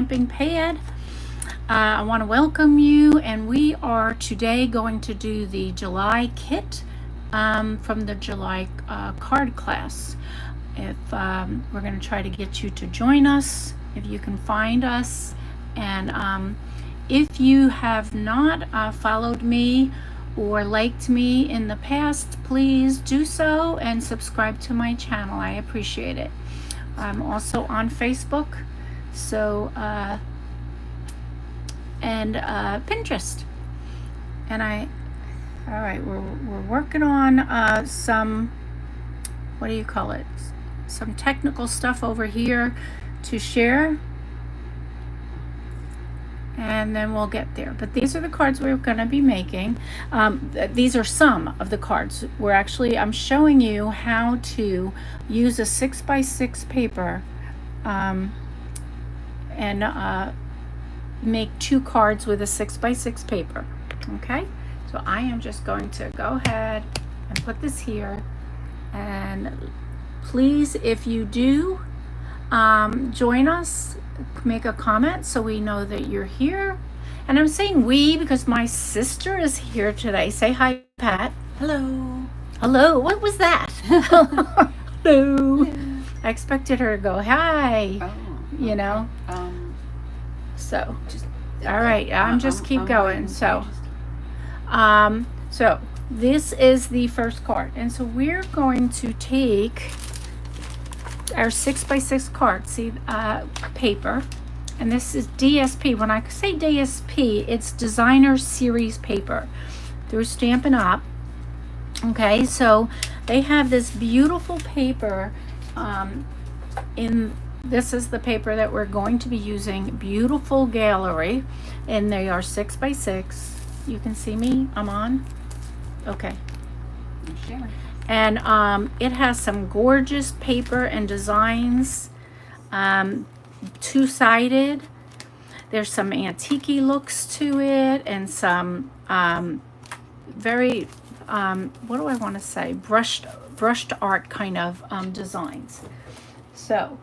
stamping pad. I want to welcome you, and we are today going to do the July kit from the July card class. If we're going to try to get you to join us, if you can find us, and if you have not followed me or liked me in the past, please do so and subscribe to my channel. I appreciate it. I'm also on Facebook, so and Pinterest. And all right, we're working on some, what do you call it? Some technical stuff over here to share, and then we'll get there. But these are the cards we're going to be making. These are some of the cards. I'm showing you how to use a 6x6 paper and make 2 cards with a 6x6 paper. Okay, so I am just going to go ahead and put this here, and please, if you do join us, make a comment so we know that you're here. And I'm saying we because my sister is here today. Say hi, Pat. Hello. Hello. What was that? Hello. I expected her to go hi. Oh, you know. So, just, all right, I'm just keep going. So this is the first card, and so we're going to take our 6x6 card, paper, and this is DSP. When I say DSP, it's Designer Series paper through Stampin' Up. Okay, so they have this beautiful paper this is the paper that we're going to be using, Beautiful Gallery, and they are 6x6. You can see me, I'm on. Okay. Sure. And it has some gorgeous paper and designs, two-sided. There's some antique looks to it, and some very what do I want to say, brushed art kind of designs. So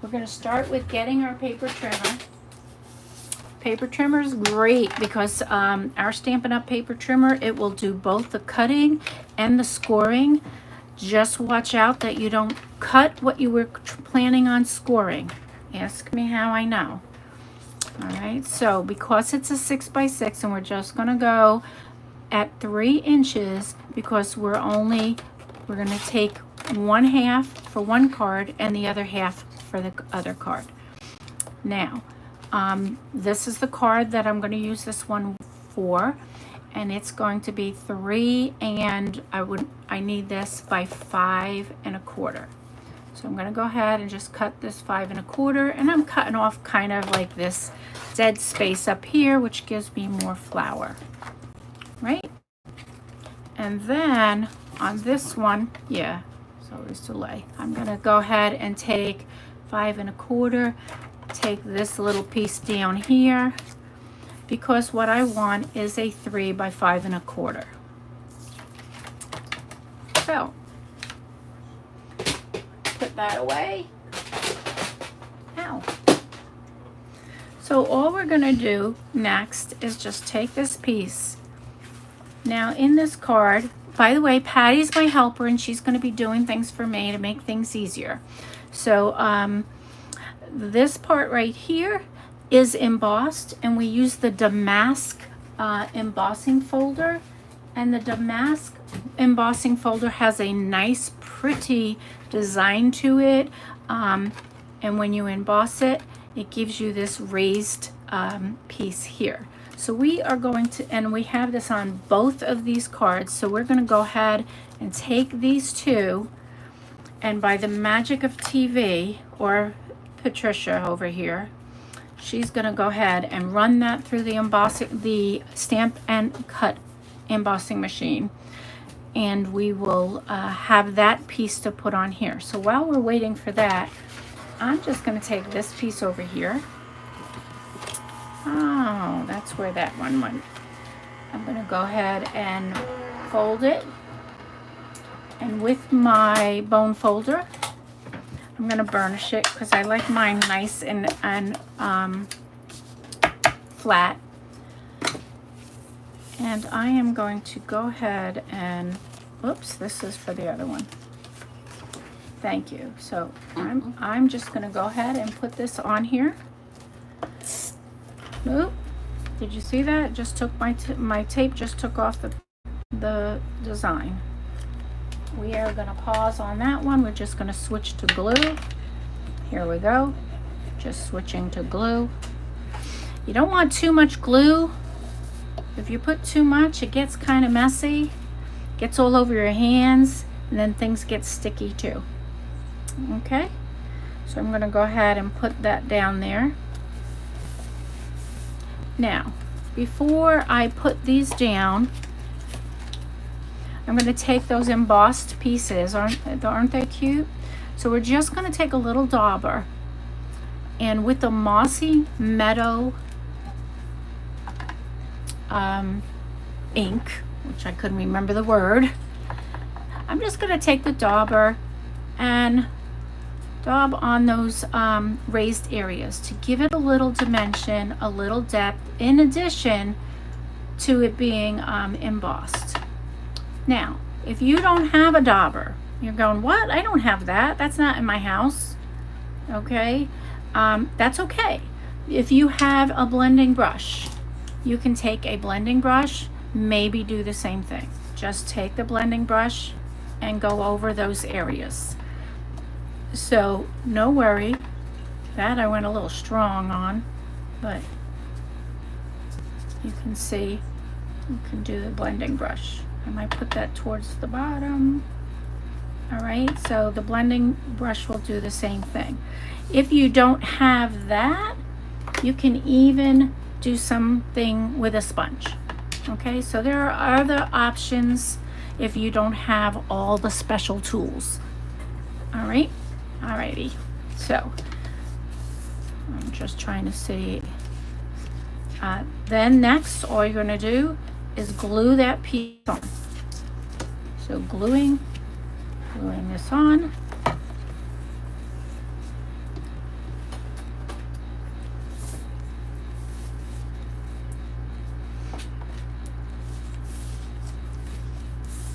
we're going to start with getting our paper trimmer. Paper trimmer is great because our Stampin' Up! Paper trimmer, it will do both the cutting and the scoring. Just watch out that you don't cut what you were planning on scoring. Ask me how I know. All right, so because it's a 6x6 and we're just going to go at 3 inches because we're going to take 1/2 for one card and the other half for the other card. Now, this is the card that I'm going to use this one for, and it's going to be 3, and I need this by 5 1/4. So I'm going to go ahead and just cut this 5 1/4, and I'm cutting off kind of like this dead space up here, which gives me more flower, right? And then on this one, yeah, so there's delay. I'm going to go ahead and take 5 1/4, take this little piece down here, because what I want is a 3 by 5 1/4. So put that away. Ow. So all we're going to do next is just take this piece. Now in this card, by the way, Patty's my helper, and she's going to be doing things for me to make things easier. So this part right here is embossed, and we use the Damask embossing folder, and the Damask embossing folder has a nice pretty design to it, and when you emboss it, it gives you this raised piece here. So we are going to, and we have this on both of these cards, so we're going to go ahead and take these two, and by the magic of TV, or Patricia over here, she's going to go ahead and run that through the Stamp and Cut embossing machine, and we will have that piece to put on here. So while we're waiting for that, I'm just going to take this piece over here. Oh, that's where that one went. I'm going to go ahead and fold it, and with my bone folder, I'm gonna burnish it because I like mine nice and flat. And I am going to go ahead and, oops, this is for the other one. Thank you. So I'm just gonna go ahead and put this on here. Oop, did you see that? It just took my tape just took off the design. We are gonna pause on that one. We're just gonna switch to glue. Here we go. Just switching to glue. You don't want too much glue. If you put too much, it gets kind of messy, gets all over your hands, and then things get sticky too. Okay, so I'm gonna go ahead and put that down there. Now, before I put these down, I'm gonna take those embossed pieces, aren't they cute? So we're just gonna take a little dauber, and with the Mossy Meadow ink, which I couldn't remember the word, I'm just going to take the dauber and daub on those raised areas to give it a little dimension, a little depth, in addition to it being embossed. Now, if you don't have a dauber, you're going, what? I don't have that. That's not in my house. Okay, that's okay. If you have a blending brush, you can take a blending brush, maybe do the same thing. Just take the blending brush and go over those areas. So no worry, that I went a little strong on, but you can see you can do the blending brush. I might put that towards the bottom. All right, so the blending brush will do the same thing. If you don't have that, you can even do something with a sponge. Okay, so there are other options if you don't have all the special tools. All right, alrighty. So I'm just trying to see. Then next, all you're going to do is glue that piece on. So gluing this on.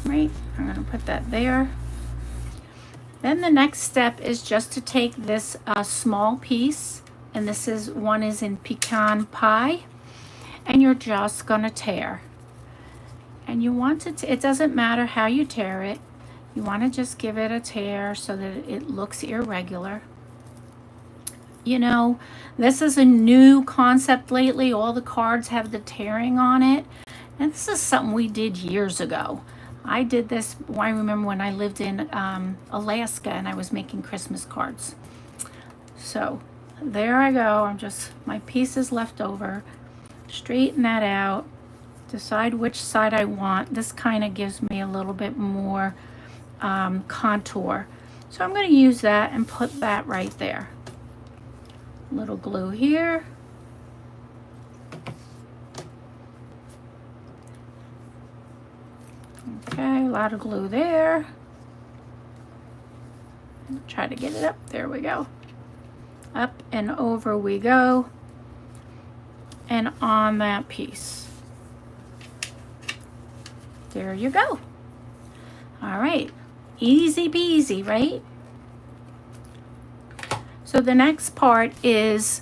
Right, I'm going to put that there. Then the next step is just to take this small piece, and this is one is in pecan pie, and you're just going to tear. And you want to, it doesn't matter how you tear it, you want to just give it a tear so that it looks irregular. You know, this is a new concept lately. All the cards have the tearing on it, and this is something we did years ago. I did this, I remember when I lived in Alaska and I was making Christmas cards. So there I go. I'm just, my piece is left over. Straighten that out. Decide which side I want. This kind of gives me a little bit more contour. So I'm going to use that and put that right there. Little glue here. Okay, a lot of glue there. Try to get it up. There we go. Up and over we go. And on that piece. There you go. All right. Easy peasy, right? So the next part is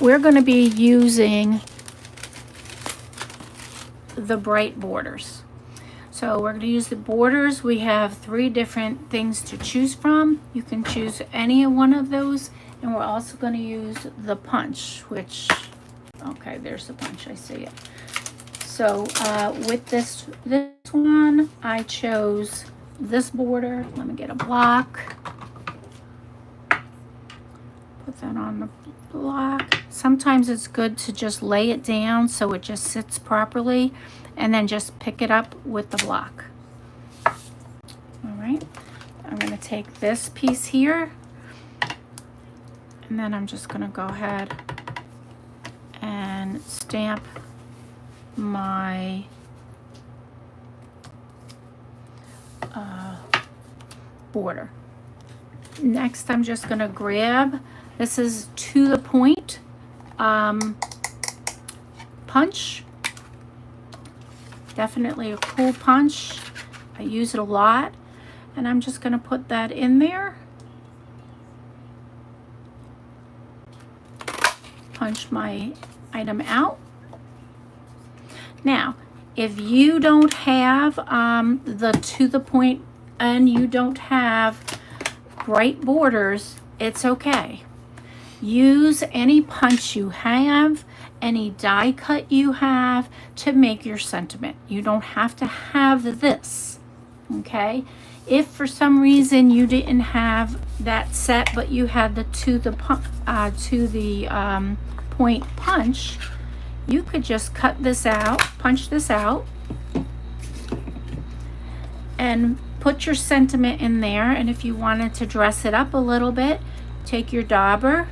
we're going to be using the bright borders. So we're going to use the borders. We have 3 different things to choose from. You can choose any one of those. And we're also going to use the punch, which, okay, there's the punch. I see it. So with this one, I chose this border. Let me get a block. Put that on the block. Sometimes it's good to just lay it down so it just sits properly, and then just pick it up with the block. All right, I'm going to take this piece here, and then I'm just going to go ahead and stamp my border. Next, I'm just going to grab, this is To the Point punch. Definitely a cool punch. I use it a lot. And I'm just going to put that in there. Punch my item out. Now, if you don't have the To the Point and you don't have bright borders, it's okay. Use any punch you have, any die cut you have to make your sentiment. You don't have to have this, okay? If for some reason you didn't have that set, but you had the To the Point punch, you could just cut this out, punch this out, and put your sentiment in there. And if you wanted to dress it up a little bit, take your dauber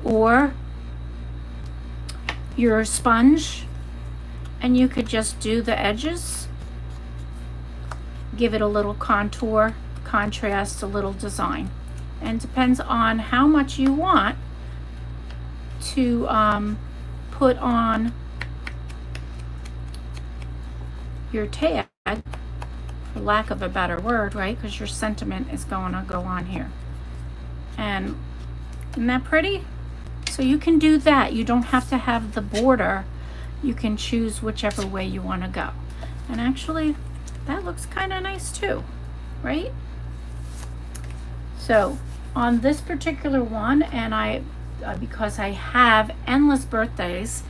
or your sponge and you could just do the edges, give it a little contour, contrast, a little design. And it depends on how much you want to put on your tag, for lack of a better word, right? Because your sentiment is going to go on here. And isn't that pretty? So you can do that. You don't have to have the border. You can choose whichever way you want to go. And actually, that looks kind of nice too, right? So on this particular one, and because I have endless birthdays,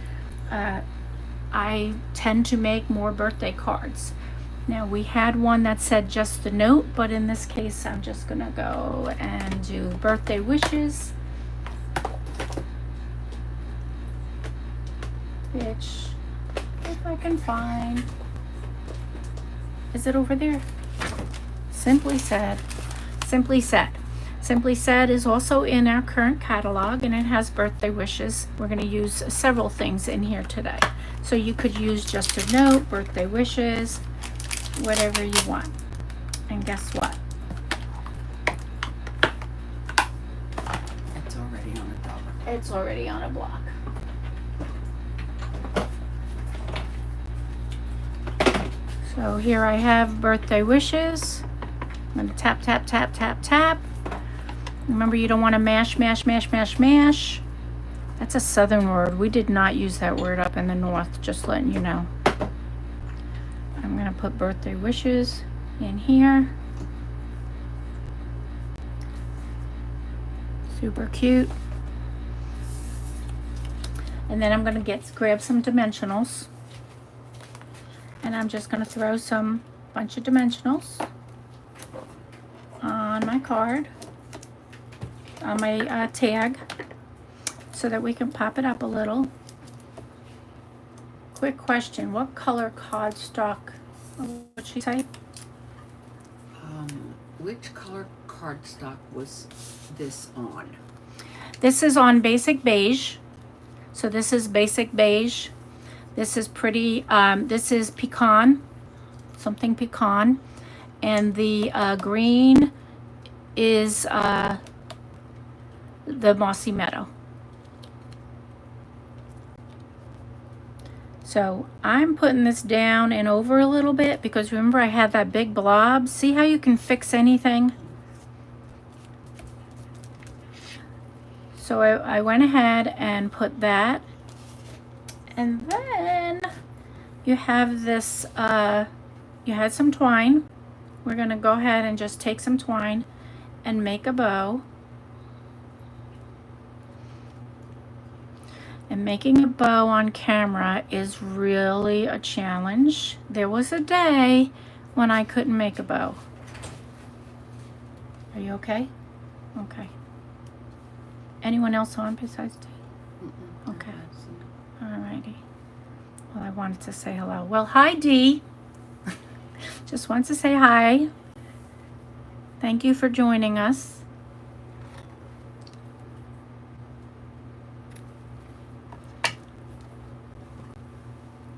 I tend to make more birthday cards. Now we had one that said just the note, but in this case I'm just gonna go and do birthday wishes, which if I can find, is it over there? Simply Said. Simply Said. Simply Said is also in our current catalog and it has birthday wishes. We're going to use several things in here today. So you could use just a note, birthday wishes, whatever you want. And guess what? It's already on a dollar. It's already on a block. So here I have birthday wishes. I'm going to tap, tap, tap, tap, tap. Remember, you don't want to mash, mash, mash, mash, mash. That's a southern word. We did not use that word up in the north, just letting you know. I'm going to put birthday wishes in here. Super cute. And then I'm going to grab some dimensionals. And I'm just going to throw some bunch of dimensionals on my card, on my tag, so that we can pop it up a little. Quick question, what color cardstock would she say? Which color cardstock was this on? This is on basic beige. So this is basic beige. This is pretty, this is pecan, something pecan. And the green is the Mossy Meadow. So I'm putting this down and over a little bit because remember I had that big blob. See how you can fix anything? So I went ahead and put that. And then you have this, you had some twine. We're gonna go ahead and just take some twine and make a bow. And making a bow on camera is really a challenge. There was a day when I couldn't make a bow. Are you okay? Okay. Anyone else on besides Dee? Okay. Alrighty. Well, I wanted to say hello. Well, hi, Dee. Just wanted to say hi. Thank you for joining us.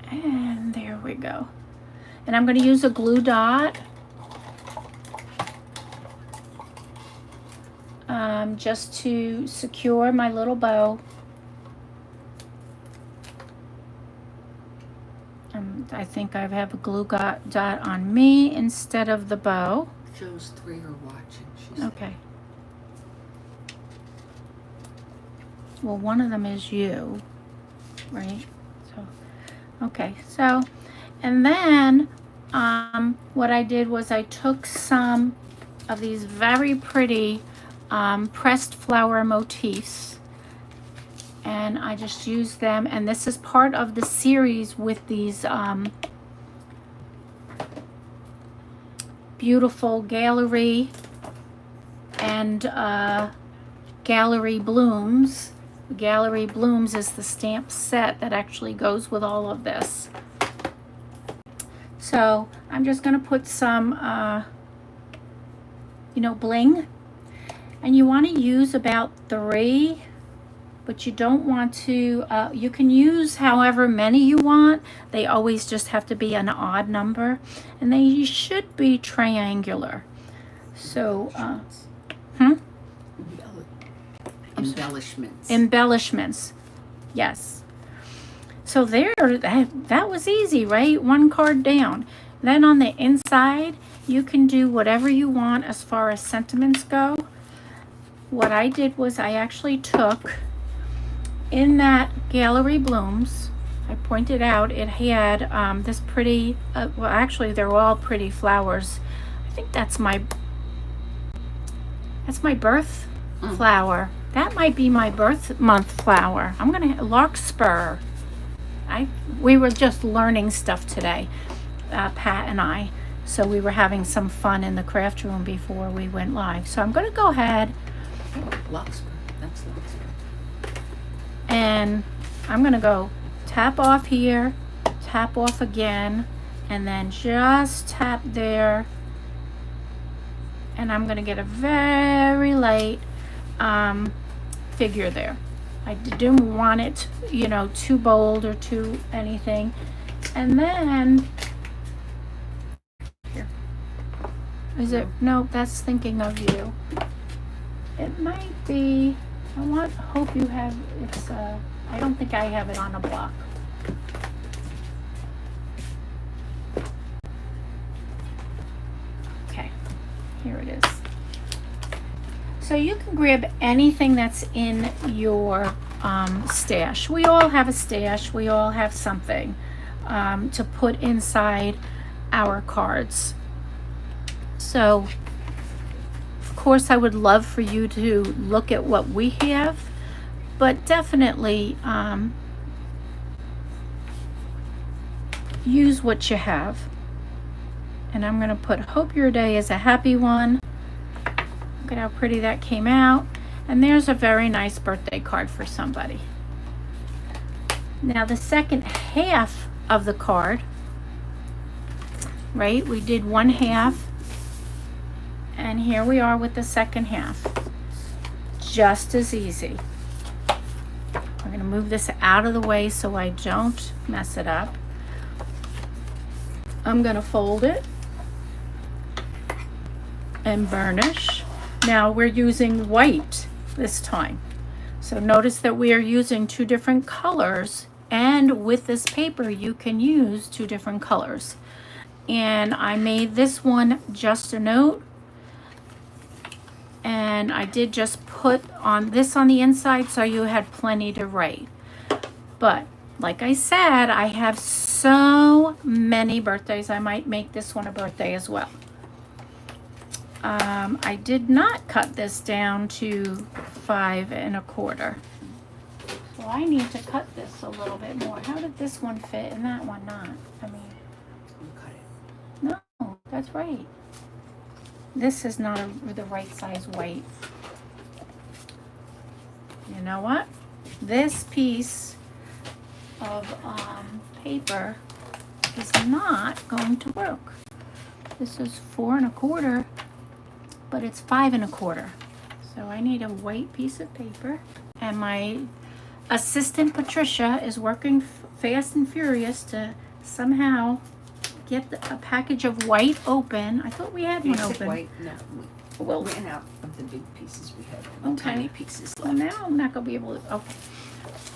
And there we go. And I'm going to use a glue dot just to secure my little bow. I think I have a glue dot on me instead of the bow. Shows 3 are watching. She said. Okay. Well, one of them is you, right? So, okay. So, and then what I did was I took some of these very pretty pressed flower motifs, and I just used them, and this is part of the series with these beautiful gallery and gallery blooms. Gallery Blooms is the stamp set that actually goes with all of this. So I'm just going to put some bling, and you want to use about 3, but you don't want to, you can use however many you want. They always just have to be an odd number, and they should be triangular. So, Embellishments. Yes. So there, that was easy, right? 1 card down. Then on the inside, you can do whatever you want as far as sentiments go. What I did was I actually took, in that Gallery Blooms, I pointed out it had this pretty, well actually they're all pretty flowers. I think that's my birth flower. That might be my birth month flower. I'm gonna Larkspur. We were just learning stuff today, Pat and I. So we were having some fun in the craft room before we went live. So I'm gonna go ahead. Larkspur. That's Larkspur. And I'm gonna go tap off here, tap off again, and then just tap there. And I'm gonna get a very light figure there. I didn't want it, too bold or too anything. And then, here. Is it? No, that's Thinking of You. It might be, hope you have, I don't think I have it on a block. Okay, here it is. So you can grab anything that's in your stash. We all have a stash. We all have something to put inside our cards. So, of course, I would love for you to look at what we have, but definitely use what you have. And I'm going to put Hope Your Day is a Happy One. Look at how pretty that came out. And there's a very nice birthday card for somebody. Now the second half of the card, right? We did 1/2. And here we are with the second half. Just as easy. We're going to move this out of the way so I don't mess it up. I'm going to fold it and burnish. Now we're using white this time. So notice that we are using 2 different colors, and with this paper you can use 2 different colors. And I made this one just a note, and I did just put on this on the inside so you had plenty to write. But like I said, I have so many birthdays, I might make this one a birthday as well. I did not cut this down to 5 1/4. So I need to cut this a little bit more. How did this one fit and that one not? I mean, You cut it. no, that's right. This is not the right size white. You know what? This piece of paper is not going to work. This is 4 1/4, but it's 5 1/4. So I need a white piece of paper, and my assistant Patricia is working fast and furious to somehow get a package of white open. I thought we had one Piece of open. white. No, Well, ran out of the big pieces we had, and the Okay. tiny pieces well, left. now I'm not gonna be able to, okay.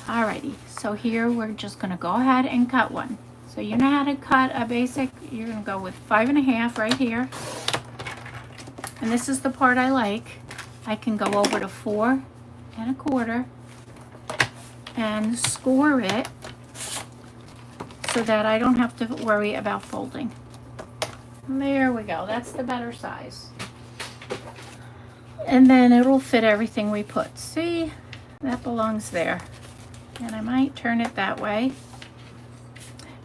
Alrighty, so here we're just gonna go ahead and cut one. So you know how to cut a basic, you're gonna go with 5.5 right here. And this is the part I like. I can go over to 4.25 and score it so that I don't have to worry about folding. There we go, that's the better size. And then it'll fit everything we put. See, that belongs there. And I might turn it that way.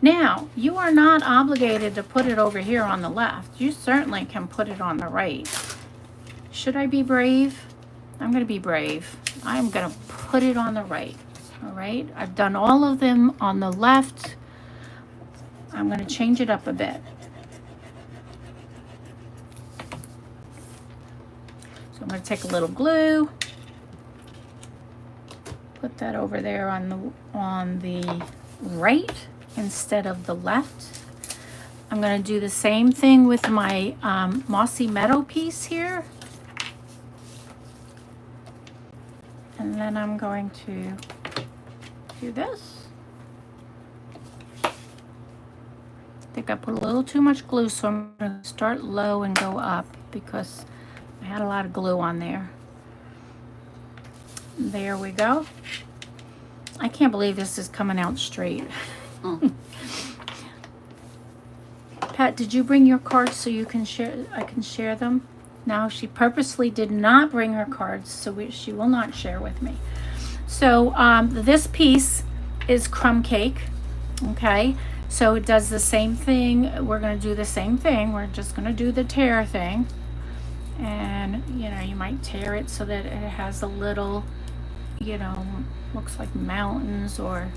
Now, you are not obligated to put it over here on the left. You certainly can put it on the right. Should I be brave? I'm gonna be brave. I'm gonna put it on the right. All right, I've done all of them on the left. I'm gonna change it up a bit. So I'm going to take a little glue, put that over there on the right instead of the left. I'm going to do the same thing with my Mossy Meadow piece here. And then I'm going to do this. I think I put a little too much glue, so I'm going to start low and go up because I had a lot of glue on there. There we go. I can't believe this is coming out straight. Mm. Pat, did you bring your cards so you can share? I can share them. No, she purposely did not bring her cards, so she will not share with me. So this piece is crumb cake. Okay, so it does the same thing. We're going to do the same thing. We're just going to do the tear thing. And you know, you might tear it so that it has a little, you know, looks like mountains or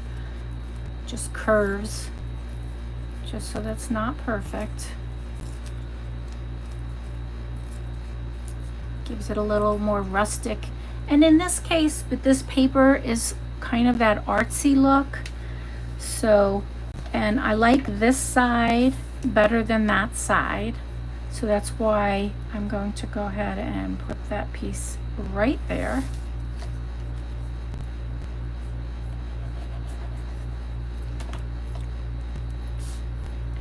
just curves, just so that's not perfect. Gives it a little more rustic. And in this case, but this paper is kind of that artsy look. So, and I like this side better than that side. So that's why I'm going to go ahead and put that piece right there.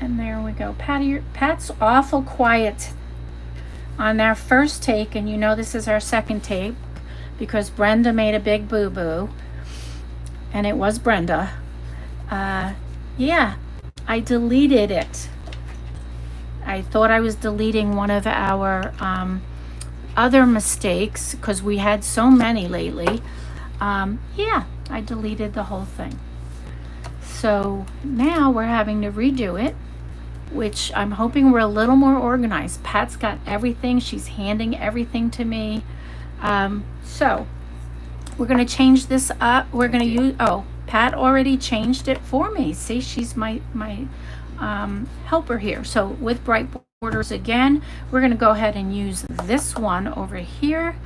And there we go. Pat's awful quiet on our first take, and you know this is our second take because Brenda made a big boo-boo, and it was Brenda. Yeah, I deleted it. I thought I was deleting one of our other mistakes because we had so many lately. Yeah, I deleted the whole thing. So now we're having to redo it, which I'm hoping we're a little more organized. Pat's got everything. She's handing everything to me. So we're going to change this up. We're going to use, oh, Pat already changed it for me. See, she's my helper here. So with bright borders again, we're going to go ahead and use this one over here.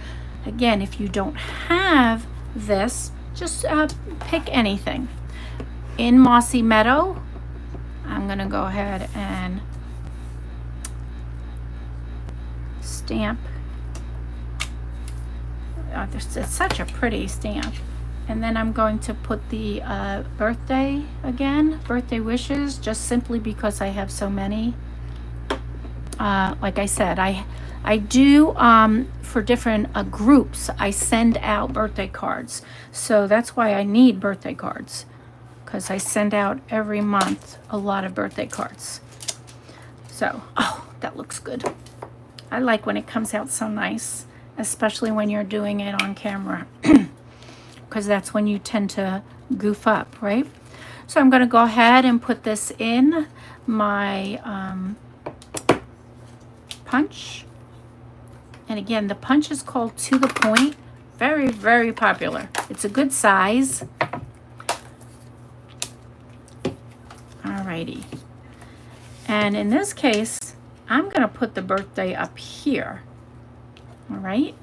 Again, if you don't have this, just pick anything. In Mossy Meadow, I'm going to go ahead and stamp. It's such a pretty stamp. And then I'm going to put the birthday wishes, just simply because I have so many. Like I said, I do for different groups, I send out birthday cards. So that's why I need birthday cards, because I send out every month a lot of birthday cards. So, oh, that looks good. I like when it comes out so nice, especially when you're doing it on camera, because that's when you tend to goof up, right? So I'm going to go ahead and put this in my punch. And again, the punch is called To the Point. Very, very popular. It's a good size. Alrighty. And in this case, I'm going to put the birthday up here. All right,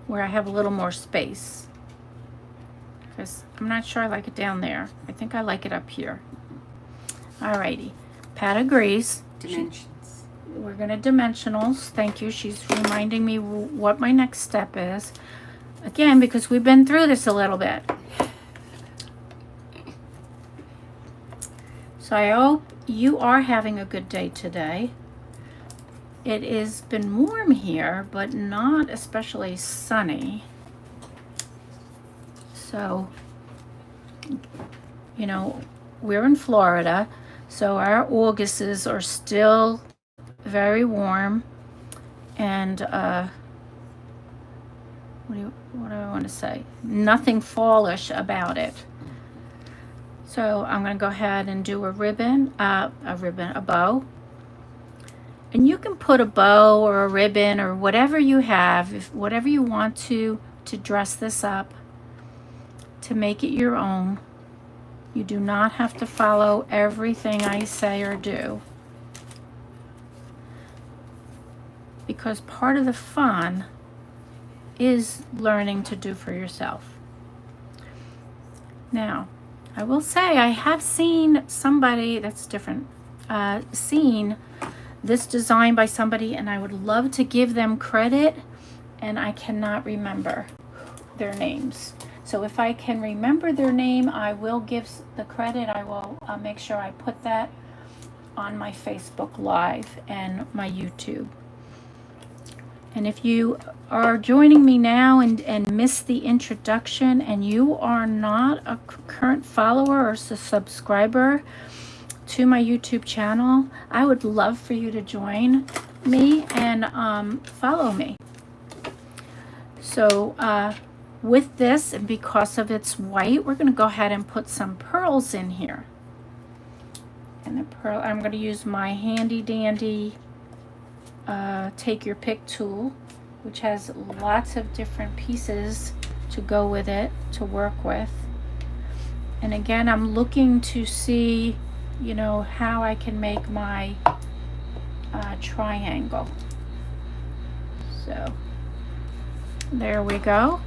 where I have a little more space, because I'm not sure I like it down there. I think I like it up here. Alrighty, Pat agrees. Dimensions. we're going to dimensionals. Thank you. She's reminding me what my next step is. Again, because we've been through this a little bit. So I hope you are having a good day today. It has been warm here, but not especially sunny. So, you know, we're in Florida, so our Augusts are still very warm. And what do I want to say? Nothing fallish about it. So I'm going to go ahead and do a bow. And you can put a bow or a ribbon or whatever you have, whatever you want to dress this up, to make it your own. You do not have to follow everything I say or do, because part of the fun is learning to do for yourself. Now, I will say I have seen somebody that's different, seen this design by somebody, and I would love to give them credit, and I cannot remember their names. So if I can remember their name, I will give the credit. I will make sure I put that on my Facebook Live and my YouTube. And if you are joining me now and missed the introduction, and you are not a current follower or subscriber to my YouTube channel, I would love for you to join me and follow me. So with this, and because of its white, we're going to go ahead and put some pearls in here. And the pearl, I'm going to use my handy dandy take your pick tool, which has lots of different pieces to go with it, to work with. And again, I'm looking to see, you know, how I can make my triangle. So there we go.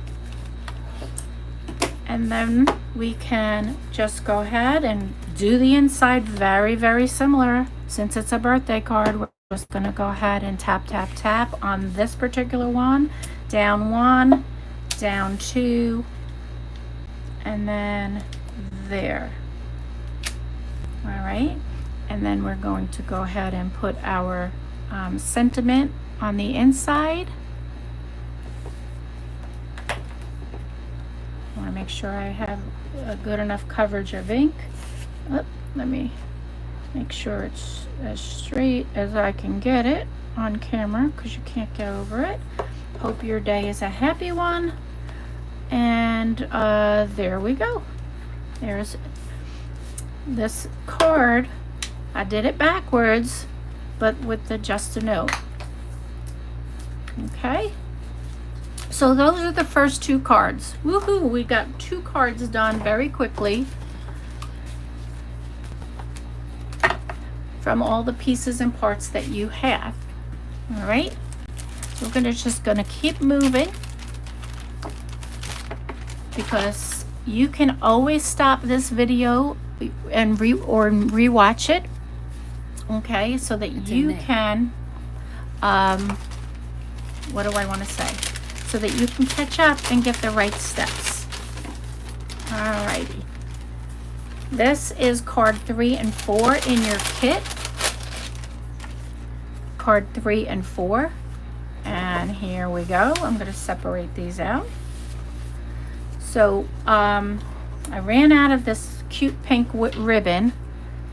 And then we can just go ahead and do the inside very, very similar. Since it's a birthday card, we're just going to go ahead and tap, tap, tap on this particular one. Down 1, down 2, and then there. All right. And then we're going to go ahead and put our sentiment on the inside. I want to make sure I have a good enough coverage of ink. Oh, let me make sure it's as straight as I can get it on camera, because you can't get over it. Hope your day is a happy one. And there we go. There's this card. I did it backwards, but with the just a note. Okay. So those are the first 2 cards. Woohoo! We got 2 cards done very quickly from all the pieces and parts that you have. All right. So we're just gonna keep moving, because you can always stop this video and rewatch it. Okay, so that you can what do I want to say? So that you can catch up and get the right steps. Alrighty. This is card 3 and 4 in your kit. Card 3 and 4. And here we go. I'm going to separate these out. So I ran out of this cute pink ribbon.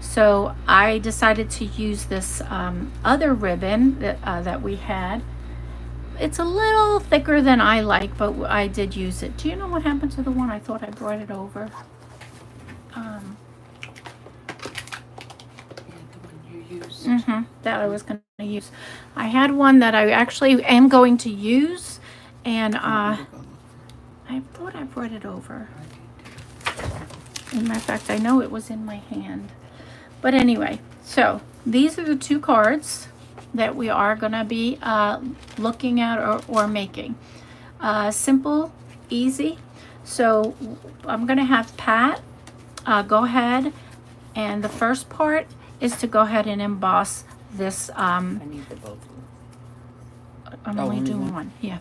So I decided to use this other ribbon that we had. It's a little thicker than I like, but I did use it. Do you know what happened to the one I thought I brought it over? That I was going to use. I had one that I actually am going to use, and I thought I brought it over. As a matter of fact, I know it was in my hand. But anyway, so these are the 2 cards that we are going to be looking at or making. Simple, easy. So I'm going to have Pat go ahead, and the first part is to go ahead and emboss this, I need the both. I'm Oh, only only doing one? one, yeah.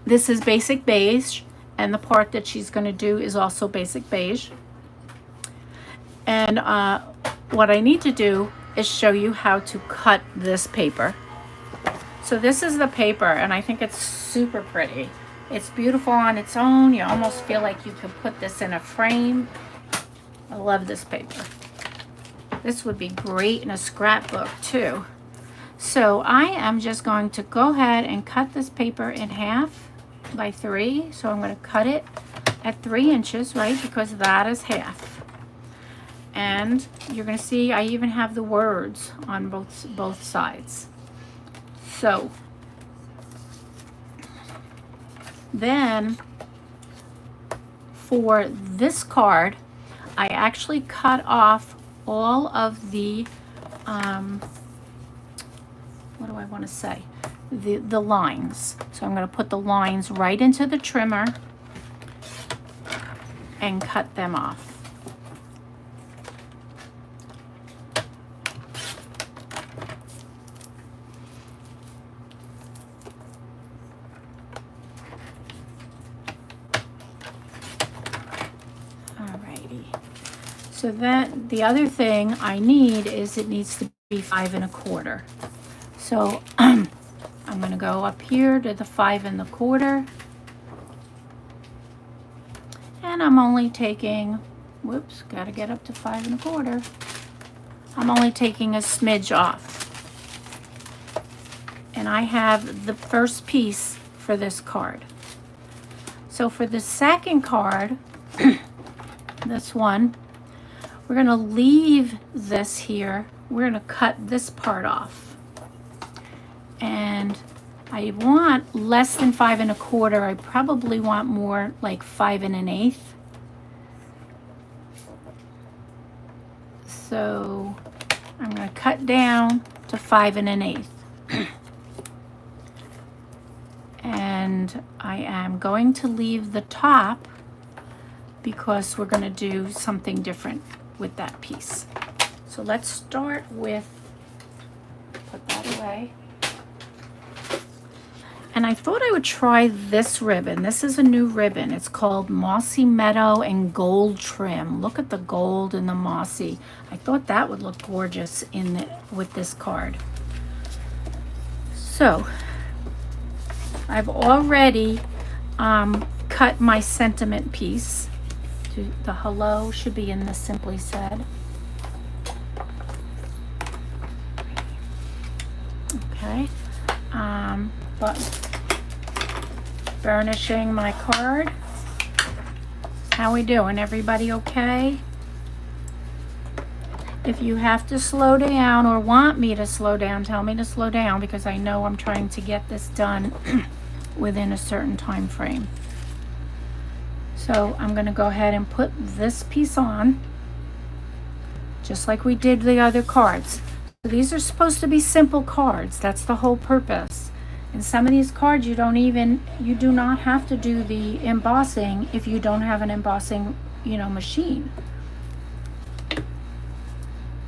This is basic beige, and the part that she's gonna do is also basic beige. And what I need to do is show you how to cut this paper. So this is the paper, and I think it's super pretty. It's beautiful on its own. You almost feel like you could put this in a frame. I love this paper. This would be great in a scrapbook too. So I am just going to go ahead and cut this paper in half by 3. So I'm going to cut it at 3 inches, right? Because that is half. And you're going to see I even have the words on both sides. So then for this card, I actually cut off all of the what do I want to say? The lines. So I'm going to put the lines right into the trimmer and cut them off. Alrighty. So that the other thing I need is it needs to be 5 1/4. So I'm going to go up here to the 5 1/4, and I'm only taking, whoops, got to get up to 5 1/4. I'm only taking a smidge off. And I have the first piece for this card. So for the second card, this one, we're going to leave this here. We're going to cut this part off. And I want less than 5 1/4. I probably want more like 5 1/8. So I'm going to cut down to 5 1/8. And I am going to leave the top because we're going to do something different with that piece. So let's start with, put that away. And I thought I would try this ribbon. This is a new ribbon. It's called Mossy Meadow and Gold Trim. Look at the gold and the mossy. I thought that would look gorgeous with this card. So I've already cut my sentiment piece. The hello should be in the Simply Said. Okay. But burnishing my card. How we doing? Everybody okay? If you have to slow down or want me to slow down, tell me to slow down because I know I'm trying to get this done within a certain time frame. So I'm going to go ahead and put this piece on just like we did the other cards. So these are supposed to be simple cards. That's the whole purpose. And some of these cards you do not have to do the embossing if you don't have an embossing, machine.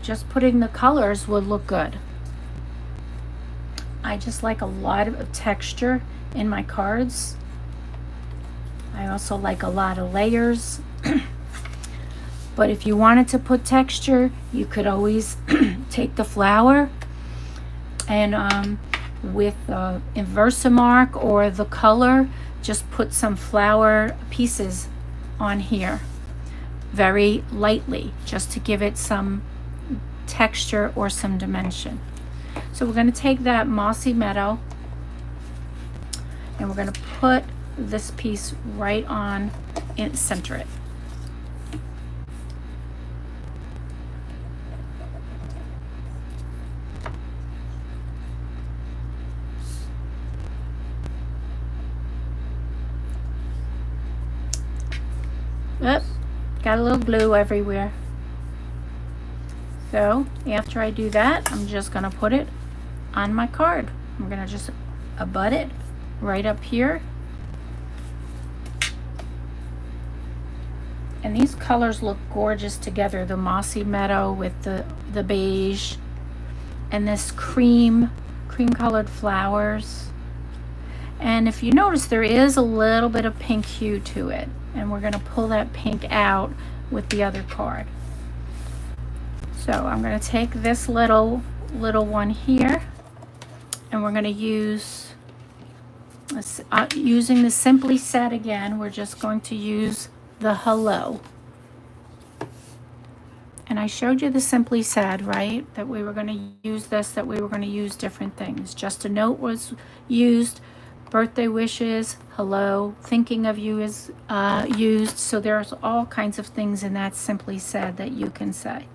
Just putting the colors would look good. I just like a lot of texture in my cards. I also like a lot of layers. But if you wanted to put texture, you could always take the flower and with Versamark or the color, just put some flower pieces on here very lightly just to give it some texture or some dimension. So we're going to take that Mossy Meadow and we're going to put this piece right on and center it. Oop, got a little glue everywhere. So after I do that, I'm just going to put it on my card. I'm going to just abut it right up here. And these colors look gorgeous together. The mossy meadow with the beige and this cream colored flowers. And if you notice, there is a little bit of pink hue to it. And we're gonna pull that pink out with the other card. So I'm gonna take this little one here, and we're gonna use, using the Simply Said again, we're just going to use the hello. And I showed you the Simply Said, right? That we were going to use this, that we were going to use different things. Just a note was used, birthday wishes, hello, thinking of you is used. So there's all kinds of things in that Simply Said that you can say.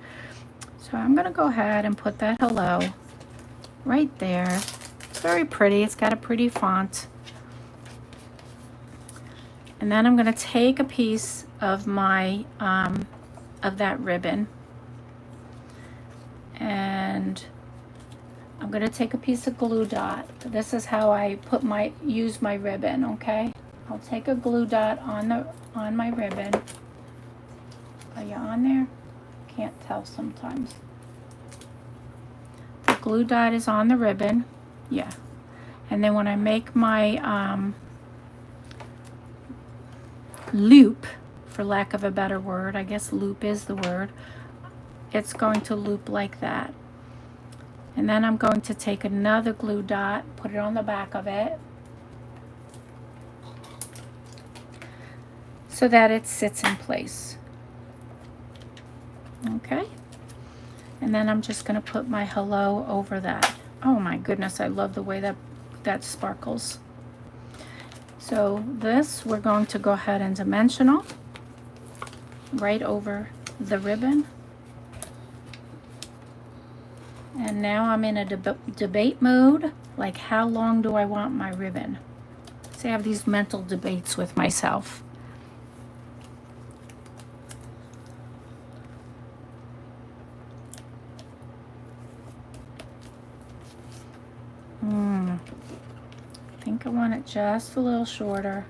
So I'm going to go ahead and put that hello right there. It's very pretty. It's got a pretty font. And then I'm going to take a piece of my of that ribbon, and I'm going to take a piece of glue dot. This is how I use my ribbon. Okay, I'll take a glue dot on my ribbon. Are you on there? Can't tell sometimes. The glue dot is on the ribbon. Yeah, and then when I make my loop, for lack of a better word, I guess loop is the word, it's going to loop like that. And then I'm going to take another glue dot, put it on the back of it so that it sits in place. Okay, and then I'm just going to put my hello over that. Oh my goodness, I love the way that sparkles. So this, we're going to go ahead and dimensional right over the ribbon. And now I'm in a debate mode, like how long do I want my ribbon? So I have these mental debates with myself. I think I want it just a little shorter,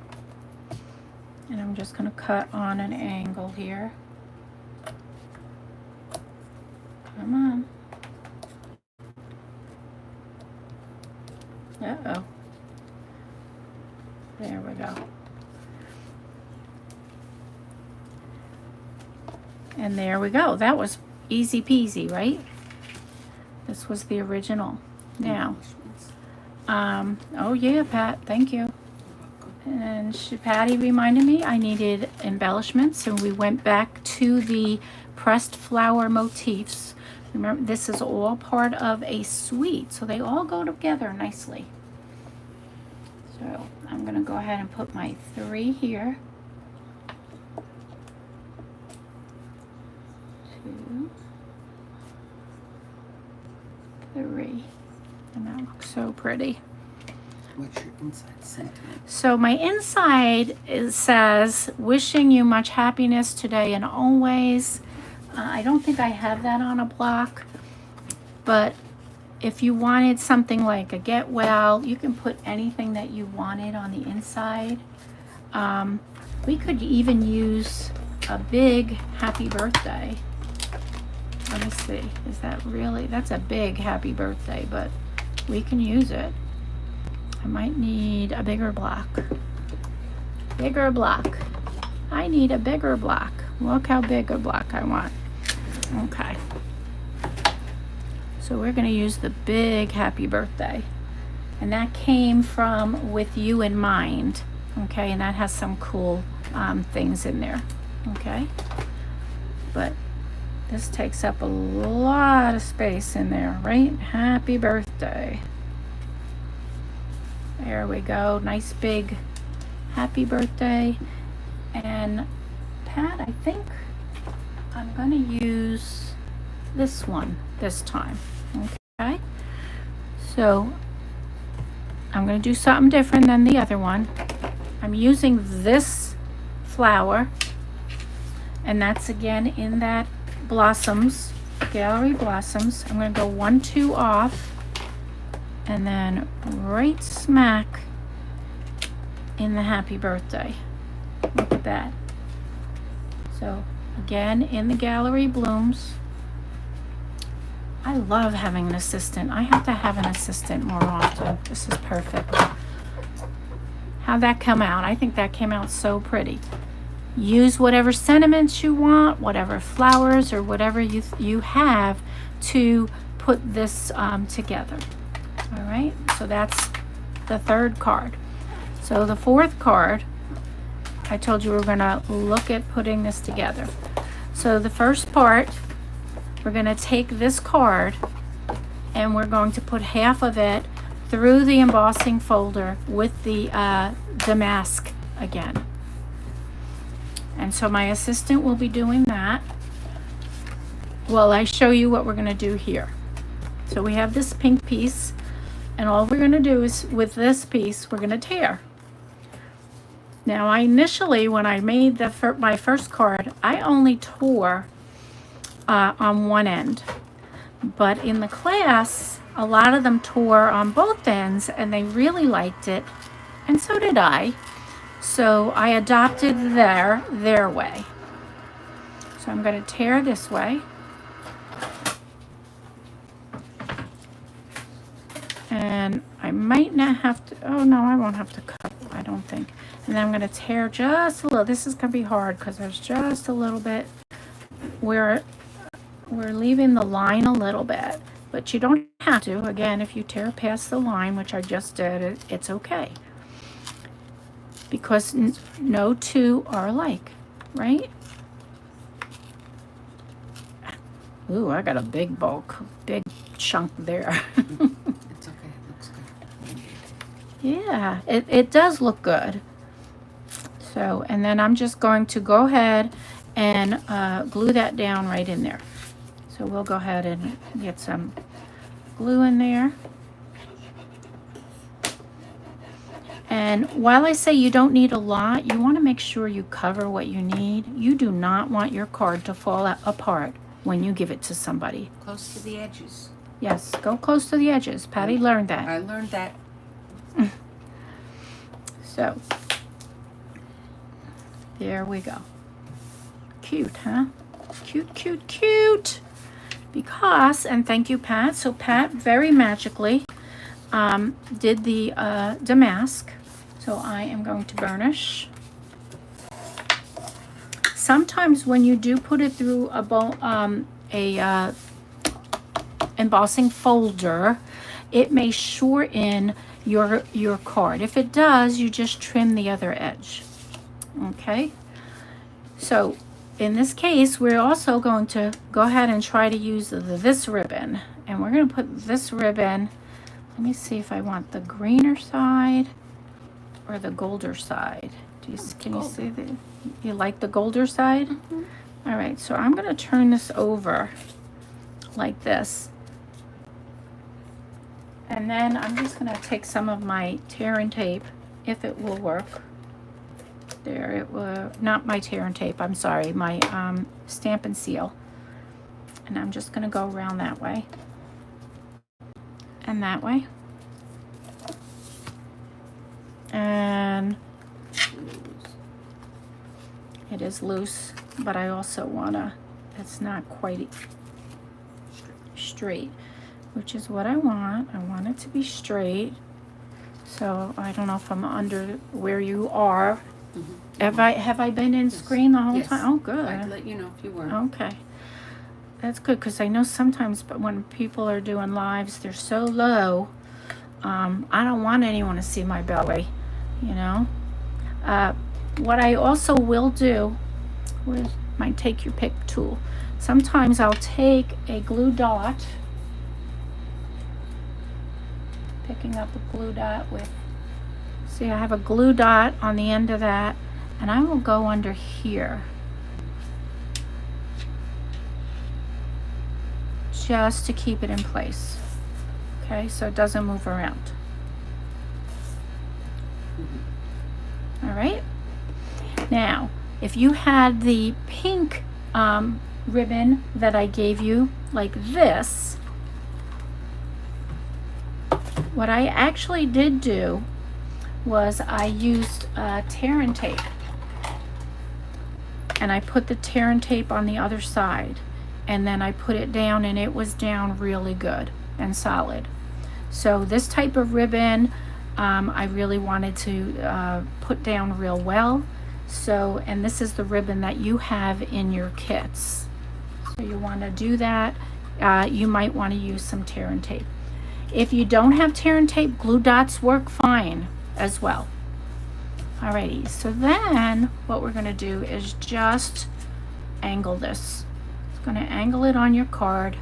and I'm just going to cut on an angle here. Come on. Uh-oh. There we go. And there we go. That was easy peasy, right? This was the original. Now, oh yeah, Pat, thank you. And Patty reminded me I needed embellishments, and we went back to the pressed flower motifs. Remember, this is all part of a suite, so they all go together nicely. So I'm going to go ahead and put my 3 here. 2, 3. And that looks so pretty. What's your inside sentiment? So my inside says, wishing you much happiness today and always. I don't think I have that on a block, but if you wanted something like a get well, you can put anything that you wanted on the inside. We could even use a big happy birthday. Let me see, is that really, that's a big happy birthday, but we can use it. I might need a bigger block. Bigger block. I need a bigger block. Look how big a block I want. Okay. So we're going to use the big happy birthday. And that came from With You in Mind. Okay, and that has some cool things in there. Okay. But this takes up a lot of space in there, right? Happy birthday. There we go. Nice big happy birthday. And Pat, I think I'm going to use this one this time. Okay. So I'm going to do something different than the other one. I'm using this flower, and that's again in that Blossoms, Gallery Blossoms. I'm going to go 1, 2 off, and then right smack in the happy birthday. Look at that. So again, in the Gallery Blooms. I love having an assistant. I have to have an assistant more often. This is perfect. How'd that come out? I think that came out so pretty. Use whatever sentiments you want, whatever flowers or whatever you have to put this together. All right, so that's the third card. So the fourth card, I told you we're gonna look at putting this together. So the first part, we're gonna take this card and we're going to put half of it through the embossing folder with the damask again. And so my assistant will be doing that while I show you what we're gonna do here. So we have this pink piece, and all we're gonna do is, with this piece, we're gonna tear. Now, I initially, when I made my first card, I only tore on one end. But in the class, a lot of them tore on both ends, and they really liked it, and so did I. So I adopted their way. So I'm going to tear this way. And I might not have to, oh no, I won't have to cut, I don't think. And then I'm going to tear just a little. This is going to be hard because there's just a little bit where we're leaving the line a little bit. But you don't have to. Again, if you tear past the line, which I just did, it's okay. Because no two are alike, right? Ooh, I got a big chunk there. It's okay, it looks good. Yeah, it does look good. So, and then I'm just going to go ahead and glue that down right in there. So we'll go ahead and get some glue in there. And while I say you don't need a lot, you want to make sure you cover what you need. You do not want your card to fall apart when you give it to somebody. Close to the edges. Yes, go close to the edges. Patty learned that. I learned that. So, there we go. Cute, huh? Cute, cute, cute. Because, and thank you, Pat. So Pat very magically did the damask. So I am going to burnish. Sometimes when you do put it through a embossing folder, it may shorten your card. If it does, you just trim the other edge. Okay? So in this case, we're also going to go ahead and try to use this ribbon. And we're going to put this ribbon, let me see if I want the greener side or the golder side. Can you see the, you like the golder side? Mm-hmm. All right, so I'm going to turn this over like this. And then I'm just going to take some of my tear and tape, if it will work. There it was, not my tear and tape, I'm sorry, my stamp and seal. And I'm just going to go around that way. And that way. And it is loose, but I also want to, it's not quite straight, which is what I want. I want it to be straight. So I don't know if I'm under where you are. Mm-hmm. Have I been in screen the whole Yes. time? Oh, good. I'd let you know if you were. Okay. That's good, because I know sometimes but when people are doing lives, they're so low. I don't want anyone to see my belly, you know. What I also will do with my take your pick tool, sometimes I'll take a glue dot, picking up a glue dot with, see, I have a glue dot on the end of that, and I will go under here just to keep it in place. Okay, so it doesn't move around. Mm-hmm. All right. Now, if you had the pink ribbon that I gave you, like this, what I actually did do was I used tear and tape. and I put the tear and tape on the other side, and then I put it down, and it was down really good and solid. So this type of ribbon, I really wanted to put down real well. So, and this is the ribbon that you have in your kits. So you want to do that. You might want to use some tear and tape. If you don't have tear and tape, glue dots work fine as well. Alrighty, so then what we're going to do is just angle this. It's going to angle it on your card.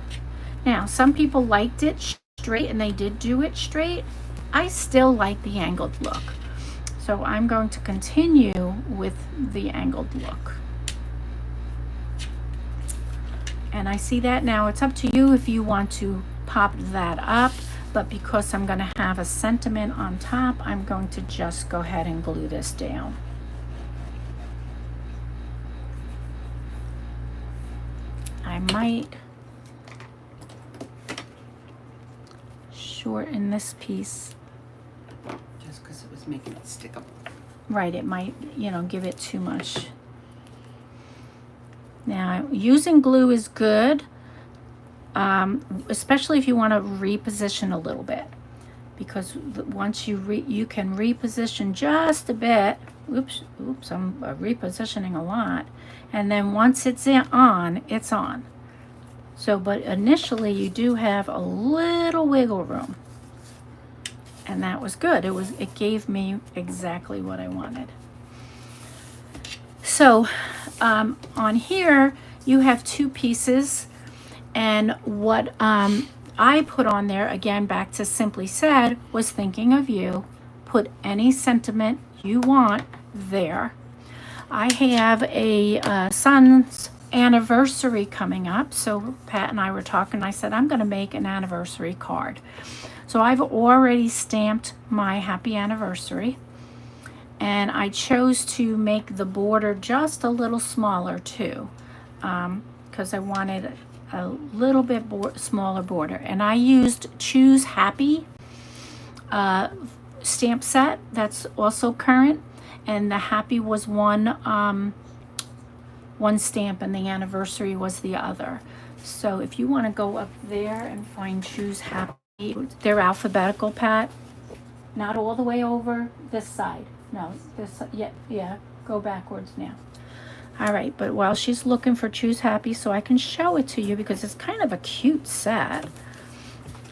Now, some people liked it straight, and they did do it straight. I still like the angled look. So I'm going to continue with the angled look. And I see that now. It's up to you if you want to pop that up. But because I'm going to have a sentiment on top, I'm going to just go ahead and glue this down. I might shorten this piece. Just because it was making it stickable. Right, it might, you know, give it too much. Now, using glue is good. Especially if you want to reposition a little bit, because once you can reposition just a bit. Oops, I'm repositioning a lot, and then once it's on, it's on. So, but initially you do have a little wiggle room, and that was good. It gave me exactly what I wanted. So, on here you have two pieces. And what I put on there, again, back to Simply Said, was thinking of you. Put any sentiment you want there. I have a son's anniversary coming up. So Pat and I were talking. I said, I'm going to make an anniversary card. So I've already stamped my happy anniversary. And I chose to make the border just a little smaller too, because I wanted a little bit smaller border. And I used Choose Happy stamp set that's also current, and the happy was one stamp and the anniversary was the other. So if you want to go up there and find Choose Happy, they're alphabetical, Pat, not all the way over this side. No, this, yeah, go backwards now. All right, but while she's looking for Choose Happy, so I can show it to you because it's kind of a cute set.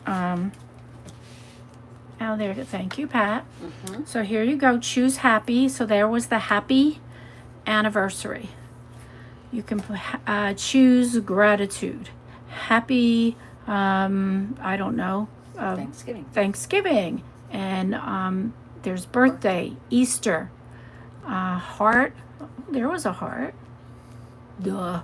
Oh, there, thank you, Pat. So here you go, Choose Happy. So there was the happy anniversary. You can choose gratitude, happy, I don't know. Thanksgiving. And there's birthday, Easter, heart. There was a heart. Duh.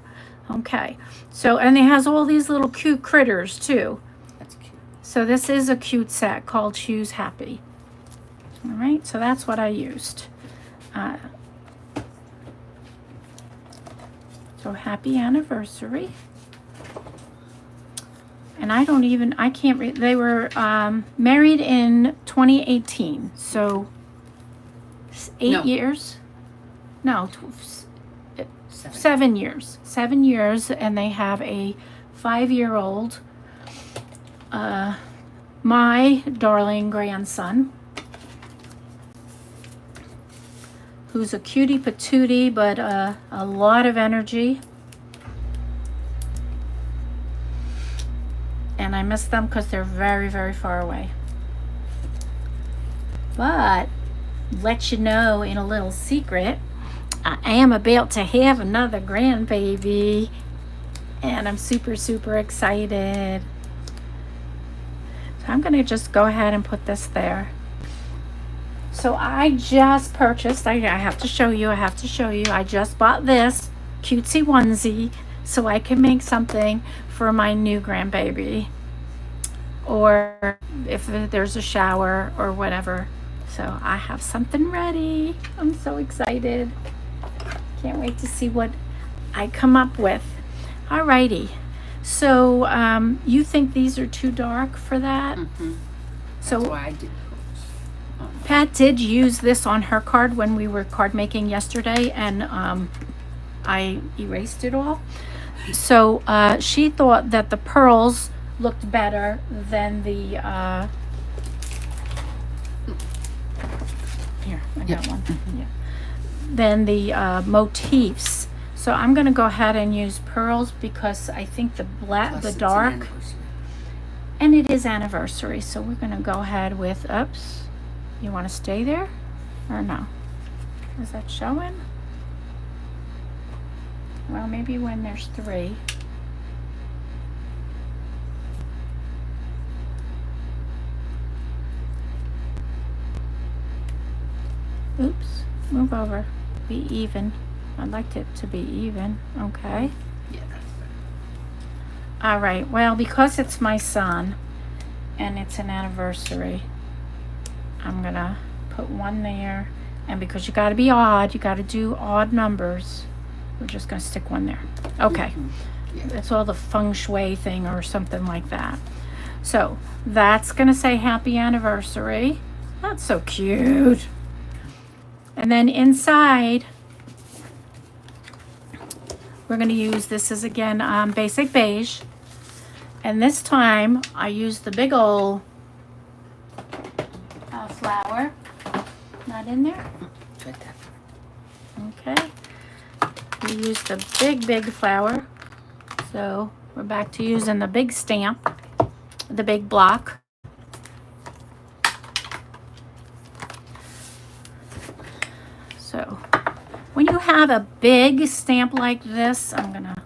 Okay. So, and it has all these little cute critters too. That's cute. So this is a cute set called Choose Happy. All right. So that's what I used. So happy anniversary. And I can't read. They were married in 2018. So 8 years. No, 7 years. 7 years, and they have a 5-year-old, my darling grandson, who's a cutie patootie, but a lot of energy. And I miss them because they're very, very far away. But let you know in a little secret, I am about to have another grandbaby, and I'm super, super excited. So I'm going to just go ahead and put this there. So I just purchased, I have to show you, I just bought this cutesy onesie so I can make something for my new grandbaby, or if there's a shower or whatever. So I have something ready. I'm so excited. Can't wait to see what I come up with. Alrighty. So you think these are too dark for that? So that's why I did. Pat did use this on her card when we were card making yesterday, and I erased it all. So she thought that the pearls looked better than the here, I got one. Yeah. Than the motifs. So I'm going to go ahead and use pearls because I think the black, Plus the it's an dark, anniversary. and it is anniversary. So we're going to go ahead with, oops, you want to stay there or no? Is that showing? Well, maybe when there's 3. Oops, move over. Be even. I'd like it to be even. Okay. Yeah, that's better. All right. Well, because it's my son and it's an anniversary, I'm going to put 1 there. And because you got to be odd, you got to do odd numbers. We're just going to stick 1 there. Okay. Yeah. It's all the feng shui thing or something like that. So that's going to say happy anniversary. That's so cute. And then inside, we're going to use, this is again basic beige. And this time I used the big old flower. Not in there? It's right there. Okay. We used the big flower. So we're back to using the big stamp, the big block. So when you have a big stamp like this, I'm going to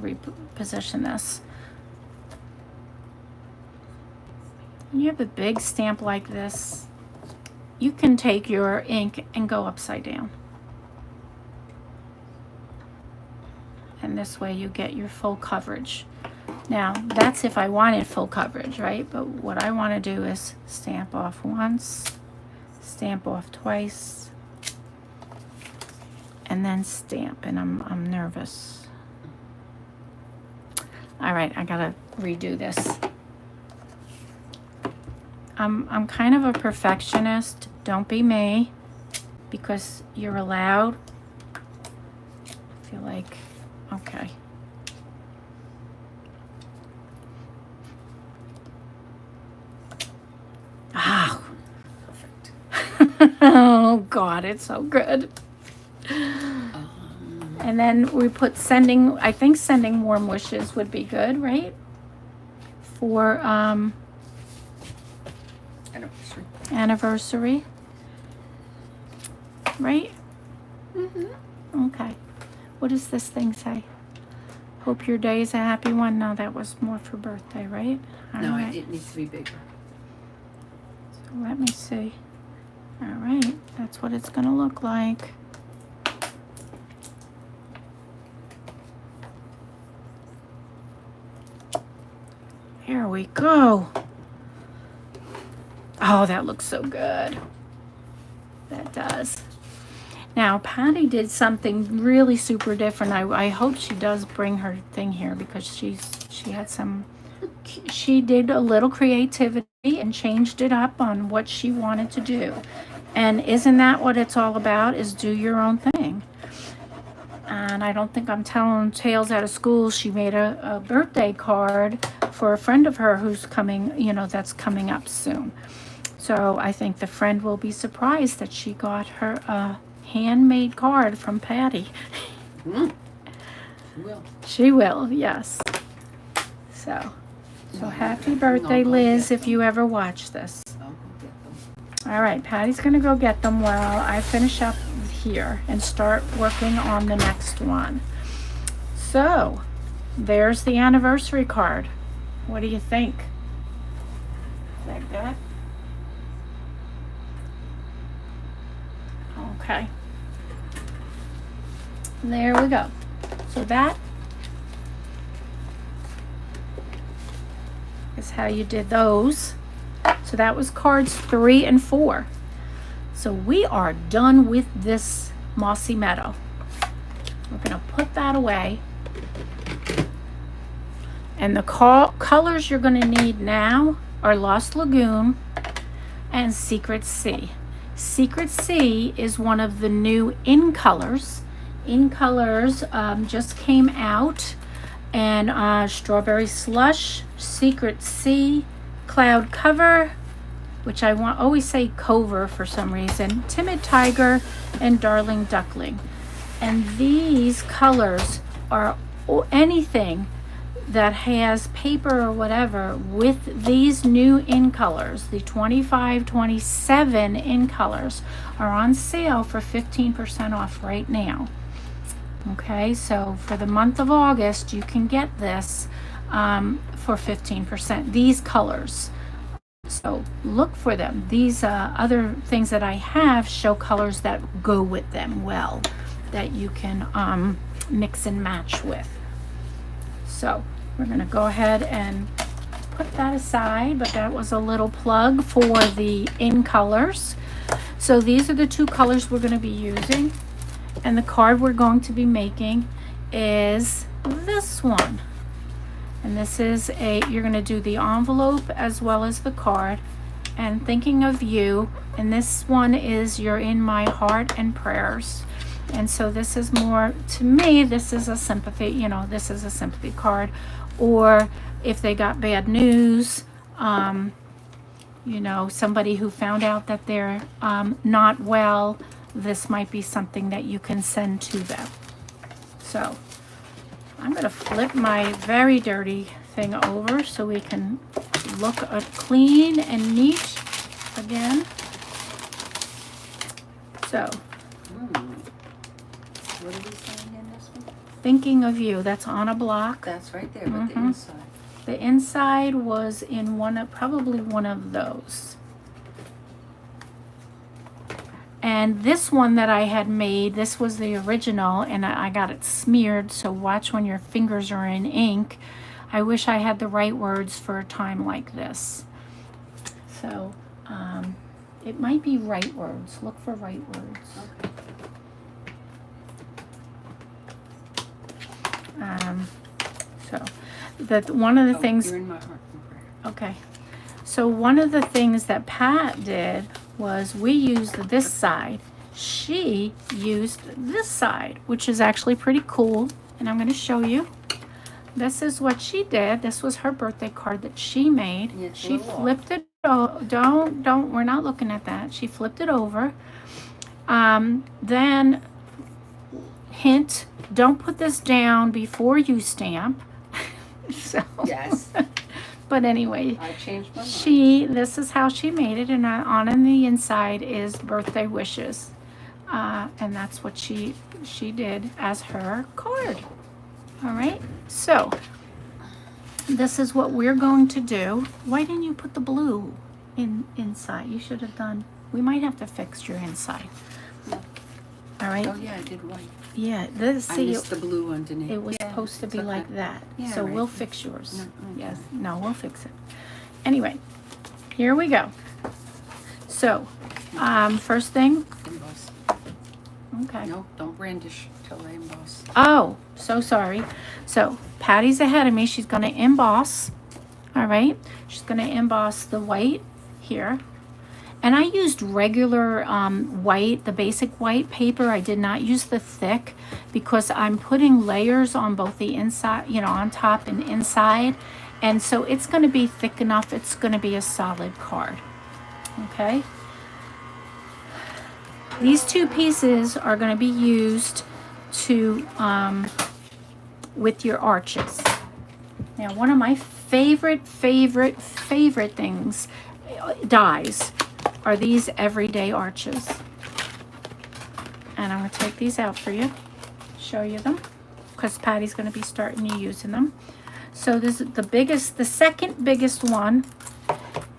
reposition this. When you have a big stamp like this, you can take your ink and go upside down. And this way you get your full coverage. Now, that's if I wanted full coverage, right? But what I want to do is stamp off once, stamp off twice, and then stamp. And I'm nervous. All right, I gotta redo this. I'm kind of a perfectionist. Don't be me, because you're allowed. I feel like, okay. Ah. Perfect. Oh God, it's so good. And then we put sending, I think sending warm wishes would be good, right? For Anniversary. anniversary. Right? Mm-hmm. Okay. What does this thing say? Hope your day is a happy one. No, that was more for birthday, right? No, All right. it needs to be bigger. So let me see. All right. That's what it's going to look like. Here we go. Oh, that looks so good. That does. Now, Patty did something really super different. I hope she does bring her thing here because she did a little creativity and changed it up on what she wanted to do. And isn't that what it's all about, is do your own thing? And I don't think I'm telling tales out of school. She made a birthday card for a friend of her who's coming, that's coming up soon. So I think the friend will be surprised that she got her a handmade card from Patty. She will. She will, yes. So happy birthday, I'll go Liz, get if you ever watch this. I'll go get them. All right, Patty's going to go get them while I finish up here and start working on the next one. So there's the anniversary card. What do you think? Is that good? Okay. There we go. So that is how you did those. So that was cards 3 and 4. So we are done with this Mossy Meadow. We're going to put that away. And the colors you're going to need now are Lost Lagoon and Secret Sea. Secret Sea is one of the new in colors, In Colors just came out, and Strawberry Slush, Secret Sea, Cloud Cover, which I always say Cover for some reason, Timid Tiger, and Darling Duckling. And these colors are anything that has paper or whatever with these new In Colors, the 25, 27 In Colors are on sale for 15% off right now. Okay, so for the month of August, you can get this for 15%, these colors. So look for them. These other things that I have show colors that go with them well, that you can mix and match with. So we're gonna go ahead and put that aside, but that was a little plug for the In Colors. So these are the two colors we're gonna be using. And the card we're going to be making is this one. And this is you're going to do the envelope as well as the card. And Thinking of You. And this one is You're in My Heart and Prayers. And so this is more, to me, this is a sympathy, this is a sympathy card. Or if they got bad news, somebody who found out that they're not well, this might be something that you can send to them. So I'm going to flip my very dirty thing over so we can look clean and neat again. So What are we saying in this one? Thinking of You, that's on a block. That's right there, but the inside. The inside was in probably one of those. And this one that I had made, this was the original, and I got it smeared, so watch when your fingers are in ink. I wish I had the right words for a time like this. So it might be right words. Look for right words. Okay. One of the things. You're in my heart and prayer. Okay. So one of the things that Pat did was we used this side. She used this side, which is actually pretty cool. And I'm going to show you. This is what she did. This was her birthday card that she made. Yes, She flipped it. Oh, don't. We're not looking at that. She flipped it over. Then, hint, don't put this down before you stamp. So. Yes. But anyway, I changed my mind. This is how she made it, and on the inside is birthday wishes, and that's what she did as her card. All right, so this is what we're going to do. Why didn't you put the blue inside? You should have done. We might have to fix your inside. All right. Oh yeah, I did white. Yeah, I missed the blue underneath. it was supposed to be okay. like that. Yeah, So right. we'll fix yours. No, okay. Yes. No, we'll fix it. Anyway, here we go. So, first thing. Emboss. Okay. No, don't brandish till I emboss. Oh, so sorry. So, Patty's ahead of me. She's going to emboss. All right. She's going to emboss the white here. And I used regular white, the basic white paper. I did not use the thick because I'm putting layers on both the inside, on top and inside. And so it's going to be thick enough. It's going to be a solid card. Okay. These two pieces are going to be used to, with your arches. Now, one of my favorite things, dies, are these everyday arches. And I'm going to take these out for you, show you them, because Patty's going to be starting to using them. So this is the second biggest one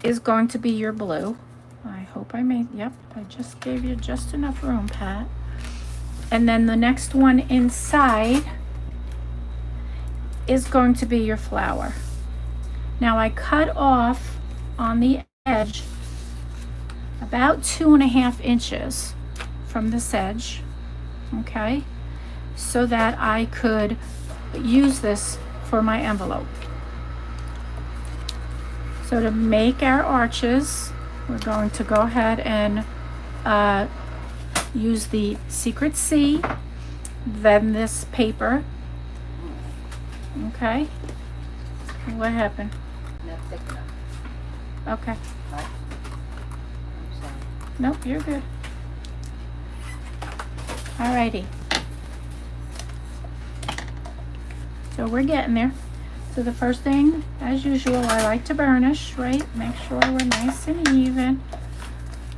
is going to be your blue. I hope I made, yep, I just gave you just enough room, Pat. And then the next one inside is going to be your flower. Now I cut off on the edge about 2.5 inches from this edge, okay, so that I could use this for my envelope. So to make our arches, we're going to go ahead and use the Secret Sea than this paper. Okay. What happened? Not thick enough. Okay. Right? I'm sorry. Nope, you're good. Alrighty. So we're getting there. So the first thing, as usual, I like to burnish, right? Make sure we're nice and even.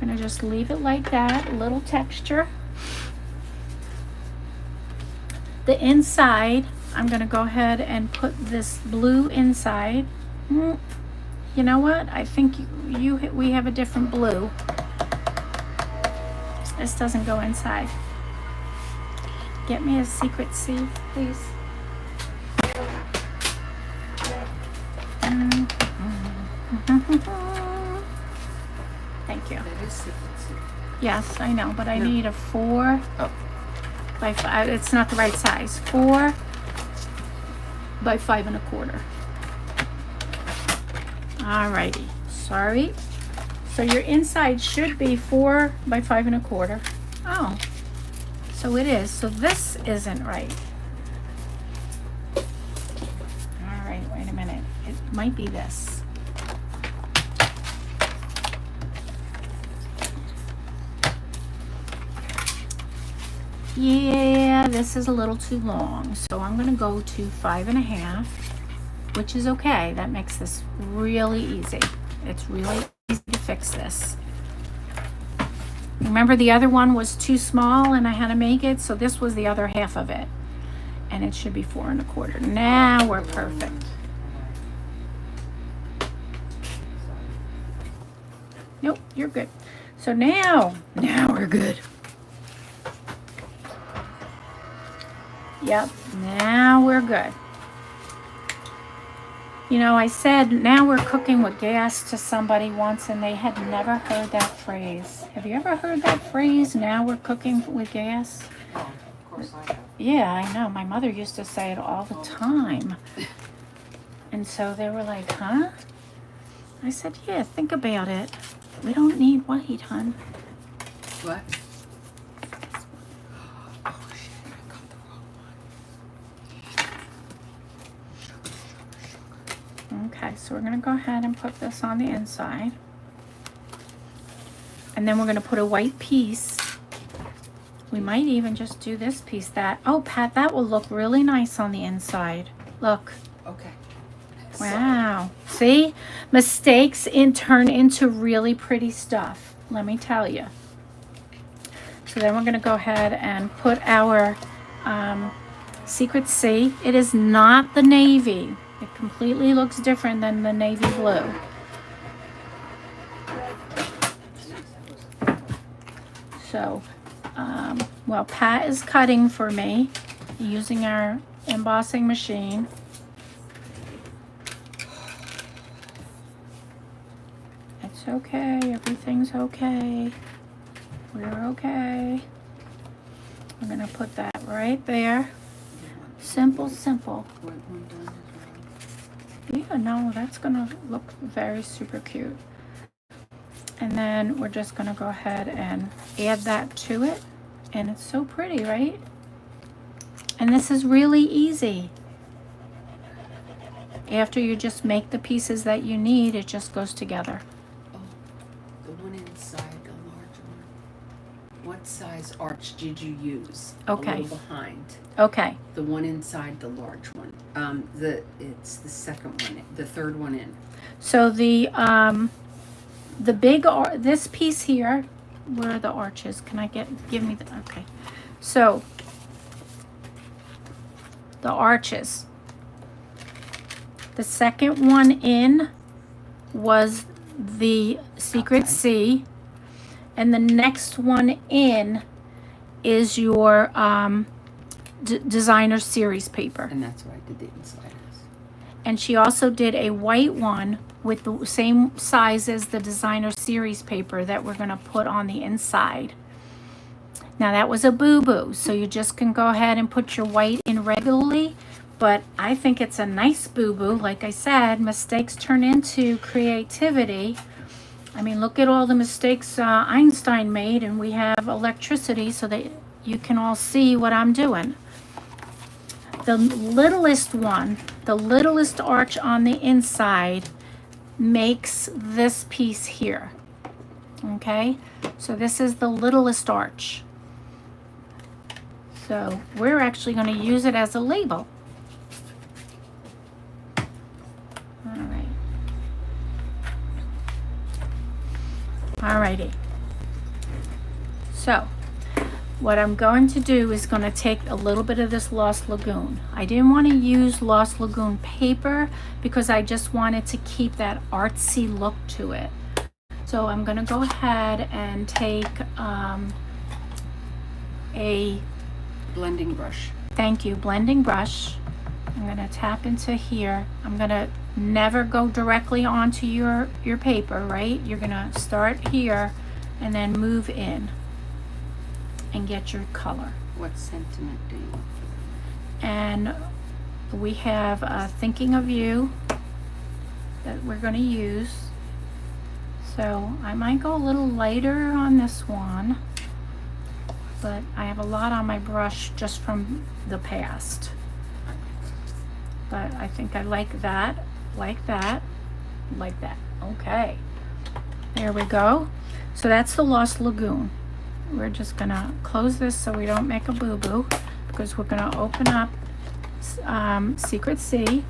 I'm gonna just leave it like that, a little texture. The inside, I'm gonna go ahead and put this blue inside. You know what? I think we have a different blue. This doesn't go inside. Get me a secret C, please. Thank you. That is secret soup. Yes, I know, but I No. need a 4 Oh. by 5. It's not the right size. 4 by 5 1/4. Alrighty. Sorry. So your inside should be 4 by 5 1/4. Oh, so it is. So this isn't right. All right, wait a minute. It might be this. Yeah, this is a little too long. So I'm gonna go to 5 1/2, which is okay. That makes this really easy. It's really easy to fix this. Remember the other one was too small and I had to make it, so this was the other half of it. And it should be 4 1/4. Now we're perfect. Nope, you're good. So now we're good. Yep, now we're good. You know, I said now we're cooking with gas to somebody once and they had never heard that phrase. Have you ever heard that phrase, now we're cooking with gas? Oh, of course I have. Yeah, I know. My mother used to say it all the time. And so they were like, huh? I said, yeah, think about it. We don't need white, hon. What? Oh shit, I got the wrong one. Okay, so we're gonna go ahead and put this on the inside. And then we're gonna put a white piece. We might even just do this piece oh, Pat, that will look really nice on the inside. Look. Okay. Wow. See? Mistakes turn into really pretty stuff. Let me tell you. So then we're going to go ahead and put our Secret C. It is not the navy. It completely looks different than the navy blue. So, well, Pat is cutting for me using our embossing machine. It's okay. Everything's okay. We're okay. I'm going to put that right there. Simple, simple. White one done as well. Yeah, no, that's going to look very super cute. And then we're just going to go ahead and add that to it. And it's so pretty, right? And this is really easy. After you just make the pieces that you need, it just goes together. Oh, the one inside, the large one. What size arch did you use? Okay. A little behind. Okay. The one inside, the large one. It's the second one, the third one in. So the big this piece here, where are the arches? Can I give me the, okay. So the arches. The second one in was the Secret Okay. C, and the next one in is your designer series paper. And that's why I did the inside is. And she also did a white one with the same size as the designer series paper that we're going to put on the inside. Now that was a boo-boo, so you just can go ahead and put your white in regularly, but I think it's a nice boo-boo. Like I said, mistakes turn into creativity. I mean, look at all the mistakes Einstein made, and we have electricity, so that you can all see what I'm doing. The littlest one, the littlest arch on the inside makes this piece here. Okay, so this is the littlest arch. So we're actually going to use it as a label. All right. Alrighty. So what I'm going to do is going to take a little bit of this Lost Lagoon. I didn't want to use Lost Lagoon paper because I just wanted to keep that artsy look to it. So I'm going to go ahead and take a blending brush. Thank you, blending brush. I'm going to tap into here. I'm going to never go directly onto your paper, right? You're going to start here and then move in and get your color. What sentiment do you want? And we have Thinking of You that we're going to use. So I might go a little lighter on this one, but I have a lot on my brush just from the past. But I think I like that, like that, like that. Okay, there we go. So that's the Lost Lagoon. We're just gonna close this so we don't make a boo-boo, because we're gonna open up Secret Sea.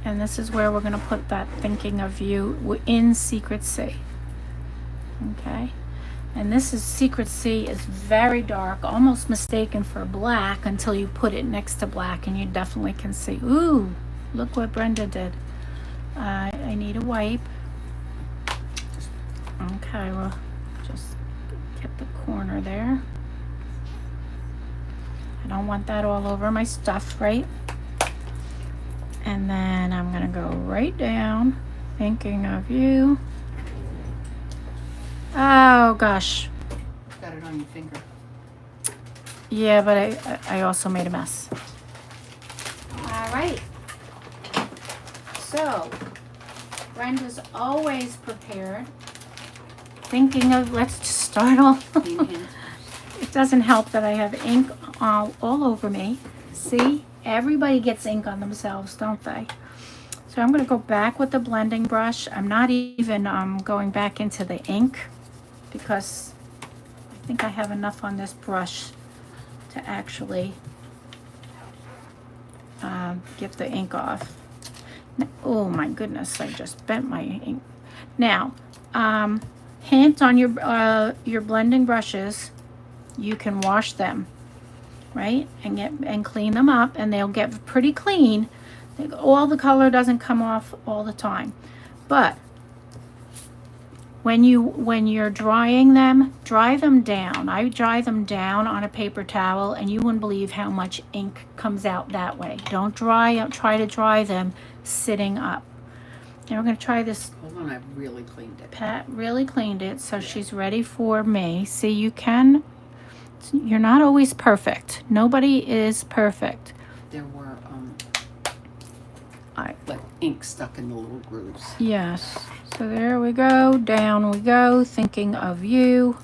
And this is where we're gonna put that Thinking of You in Secret Sea. Okay. And this is Secret Sea is very dark, almost mistaken for black until you put it next to black, and you definitely can see. Ooh, look what Brenda did. I need a wipe. Okay, well, just get the corner there. I don't want that all over my stuff, right? And then I'm gonna go right down, Thinking of You. Oh gosh. Got it on your finger. Yeah, but I also made a mess. All right. So, Brenda's always prepared. Thinking of, let's just start off. It doesn't help that I have ink all over me. See, everybody gets ink on themselves, don't they? So I'm going to go back with the blending brush. I'm not even going back into the ink, because I think I have enough on this brush to actually get the ink off. Oh my goodness, I just bent my ink. Now, hint on your blending brushes, you can wash them, right? And clean them up, and they'll get pretty clean. All the color doesn't come off all the time, but when you're drying them, dry them down. I dry them down on a paper towel, and you wouldn't believe how much ink comes out that way. Don't try to dry them sitting up. Now we're going to try this. Hold on, I really cleaned it. Pat really cleaned it, so she's ready for me. See, you're not always perfect. Nobody is perfect. There were like ink stuck in the little grooves. Yes. So there we go. Down we go. Thinking of You.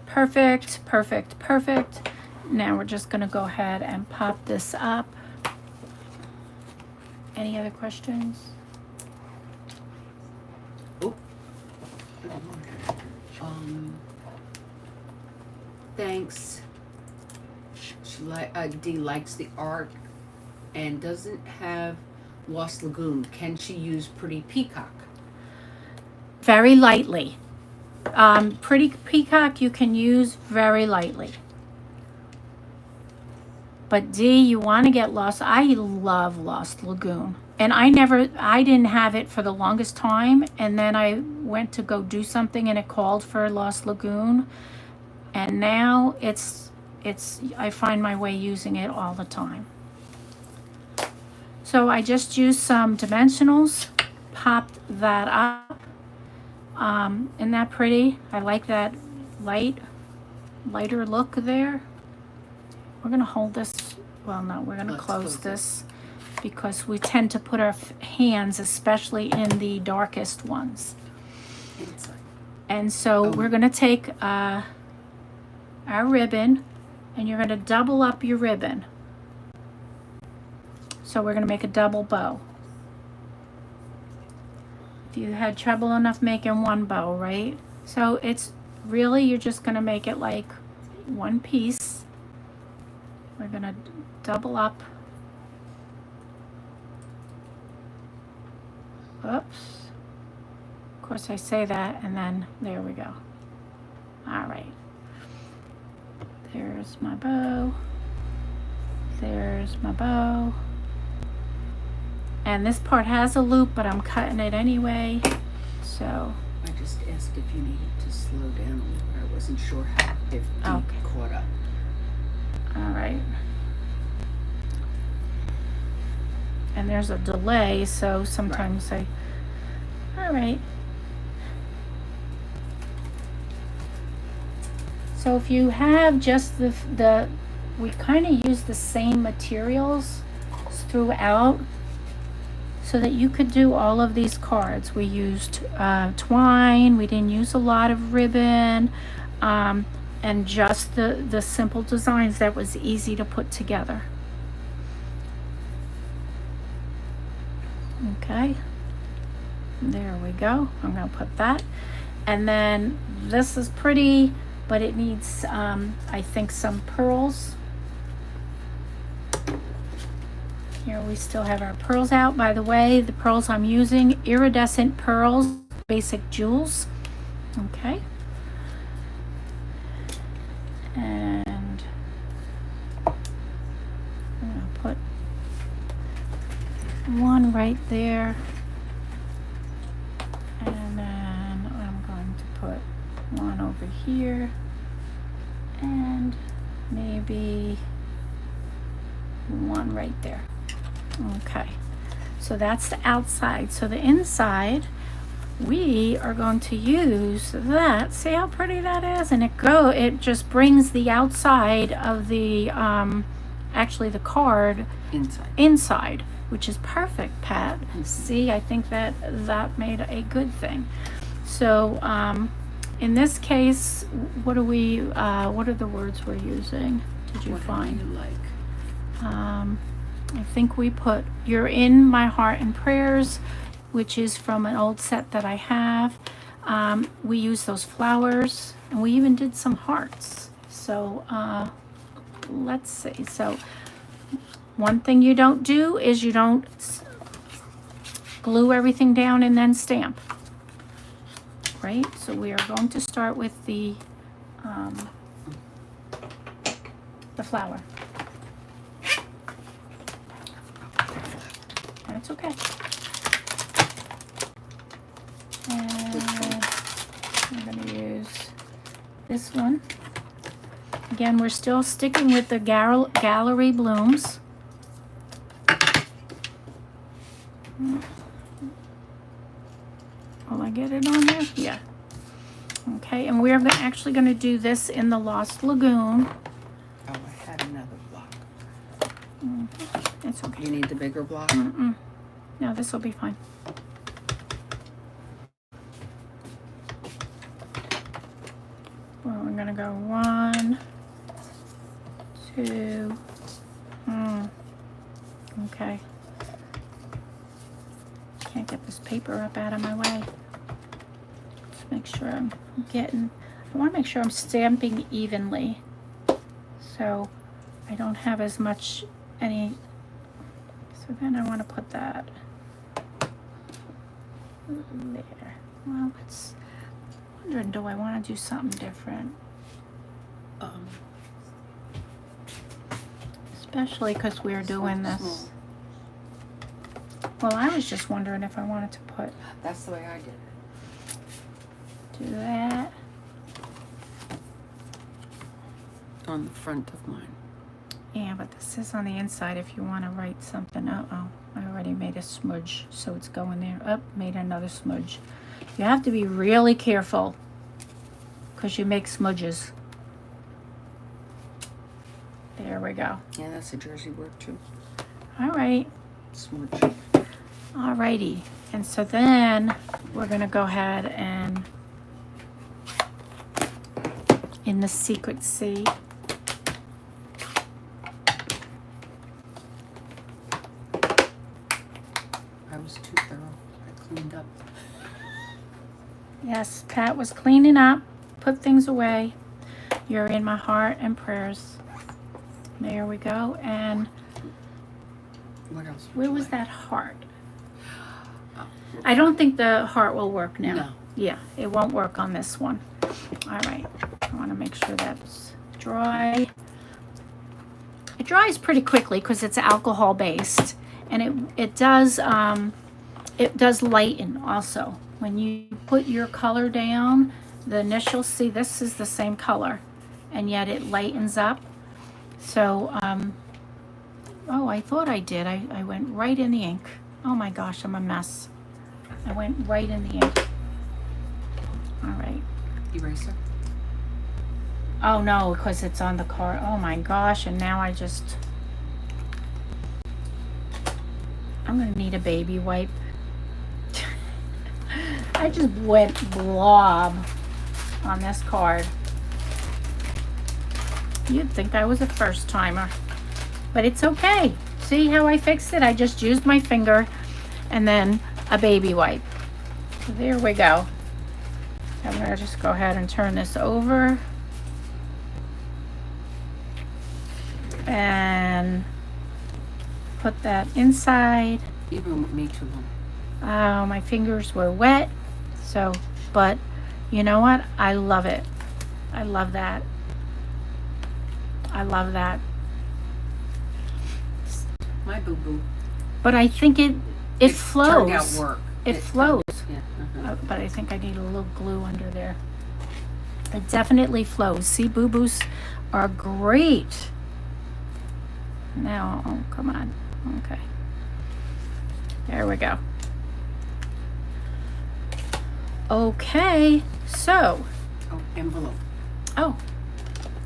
Perfect, perfect, perfect. Now we're just going to go ahead and pop this up. Any other questions? Oh. Thanks. Dee likes the art and doesn't have Lost Lagoon. Can she use Pretty Peacock? Very lightly. Pretty Peacock you can use very lightly. But Dee, you want to get Lost. I love Lost Lagoon. And I didn't have it for the longest time. And then I went to go do something and it called for Lost Lagoon. And now I find my way using it all the time. So I just used some dimensionals, popped that up. Isn't that pretty? I like that lighter look there. We're going to hold this. Well, no, we're going to close this because we tend to put our hands, especially in the darkest ones. Inside. And so we're going to take our ribbon, and you're going to double up your ribbon. So we're going to make a double bow. If you had trouble enough making one bow, right? So it's really, you're just going to make it like one piece. We're going to double up. Oops. Of course I say that, and then there we go. All right. There's my bow. There's my bow. And this part has a loop, but I'm cutting it anyway. So I just asked if you needed to slow down a little. I wasn't sure how, if you Okay. caught up. all right. And there's a delay, so sometimes all right. So if you have just the we kind of use the same materials throughout, so that you could do all of these cards. We used twine, we didn't use a lot of ribbon, and just the simple designs that was easy to put together. Okay, there we go. I'm gonna put that. And then this is pretty, but it needs, I think, some pearls. Here we still have our pearls out. By the way, the pearls I'm using, iridescent pearls, basic jewels. Okay. And I'm gonna put one right there. And then I'm going to put one over here. And maybe one right there. Okay, so that's the outside. So the inside, we are going to use that. See how pretty that is? And it just brings the outside of the actually the card inside, which is perfect, Pat. See, I think that made a good thing. So in this case, what are the words we're using? Did you find? What do you like? I think we put "You're in my heart and prayers," which is from an old set that I have. We use those flowers, and we even did some hearts. So let's see. So one thing you don't do is you don't glue everything down and then stamp. Right? So we are going to start with the flower. That's okay. And I'm going to use this one. Again, we're still sticking with the gallery blooms. Will I get it on there? Yeah. Okay, and we're actually going to do this in the Lost Lagoon. Oh, I had another block. It's okay. You need the bigger block? No, this will be fine. Well, we're going to go 1, 2. Okay. Can't get this paper up out of my way. Let's make sure I want to make sure I'm stamping evenly, so I don't have as much so then I want to put that there. Well, wondering, do I want to do something different? Especially because we're doing this. Small. Well, I was just wondering if I wanted to put That's the way I did it. do that. On the front of mine. Yeah, but this is on the inside if you want to write something. Uh-oh, I already made a smudge, so it's going there. Oh, made another smudge. You have to be really careful because you make smudges. There we go. Yeah, that's a Jersey word too. All right. Smudge. All righty. And so then we're going to go ahead and in the Secret Sea. I was too thorough. I cleaned up. Yes, Pat was cleaning up, put things away. You're in my heart and prayers. There we go. And What else? where was that heart? I don't think the heart will work now. No. Yeah, it won't work on this one. All right. I want to make sure that's dry. It dries pretty quickly because it's alcohol based, and it does lighten also. When you put your color down, the initials, see, this is the same color, and yet it lightens up. So, oh, I thought I did. I went right in the ink. Oh my gosh, I'm a mess. I went right in the ink. All right. Eraser. Oh no, because it's on the card. Oh my gosh, and now I'm gonna need a baby wipe. I just went blob on this card. You'd think I was a first timer, but it's okay. See how I fixed it? I just used my finger and then a baby wipe. So there we go. I'm gonna just go ahead and turn this over and put that inside. Even with me too long. Oh, my fingers were wet. So, but you know what? I love it. I love that. I love that. My boo boo. But I think it flows. Turned out work. It flows. Yeah. But I think I need a little glue under there. It definitely flows. See, boo-boos are great. Now, oh, come on. Okay. There we go. Okay, so. Oh, envelope. Oh,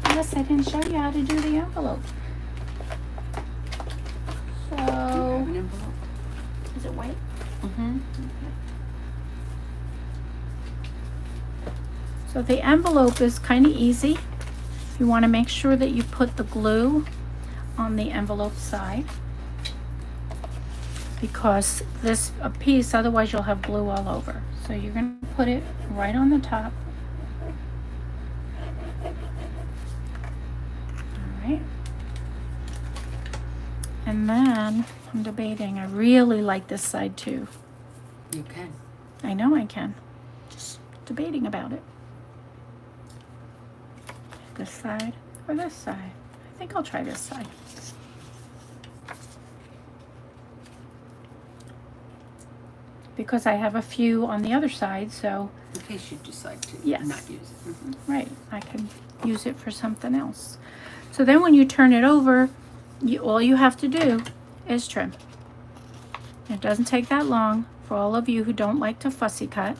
yes, I didn't show you how to do the envelope. Do you have So, an envelope? is it white? Mm-hmm. So the envelope is kind of easy. You want to make sure that you put the glue on the envelope side, because this a piece, otherwise you'll have glue all over. So you're going to put it right on the top. All right. And then I'm debating. I really like this side too. You can. I know I can. Just debating about it. This side or this side? I think I'll try this side. Because I have a few on the other side, so In case you decide to Yes. not use it. Mm-hmm. right, I can use it for something else. So then when you turn it over, all you have to do is trim. It doesn't take that long for all of you who don't like to fussy cut.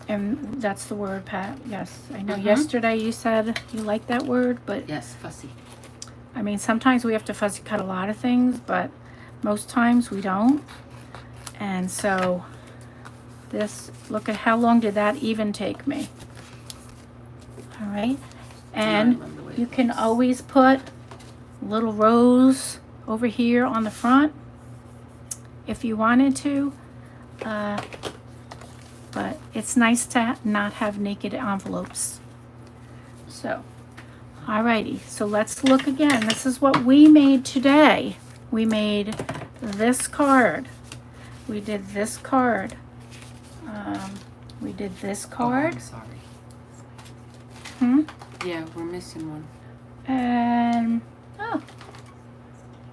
And that's the word, Pat. Yes, I know. Mhm. Yesterday you said you like that word, but Yes, fussy. I mean, sometimes we have to fussy cut a lot of things, but most times we don't. And so this, look at how long did that even take me. All right. And love the way it you can looks. always put little rows over here on the front if you wanted to. But it's nice to not have naked envelopes. So, alrighty, so let's look again. This is what we made today. We made this card. We did this card. We did this Oh, card. I'm sorry. Yeah, we're missing one. And, oh,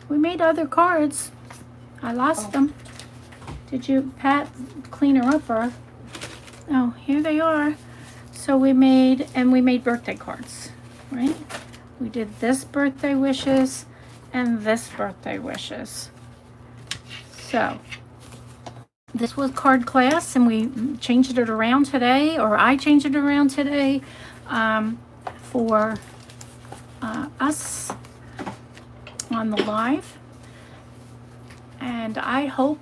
we made other cards. I lost Oh. them. Did you, Pat, clean her up, or? Oh, here they are. So we made birthday cards, right? We did this birthday wishes and this birthday wishes. So this was card class, and we changed it around today, or I changed it around today for us on the live. And I hope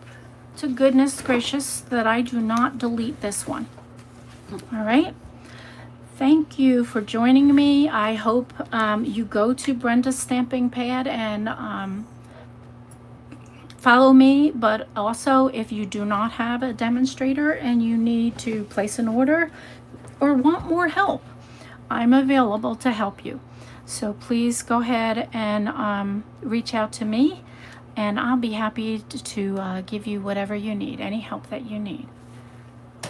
to goodness gracious that I do not delete this one. All right. Thank you for joining me. I hope you go to Brenda's Stamping Pad and follow me. But also, if you do not have a demonstrator and you need to place an order or want more help, I'm available to help you. So please go ahead and reach out to me, and I'll be happy to give you whatever you need, any help that you need.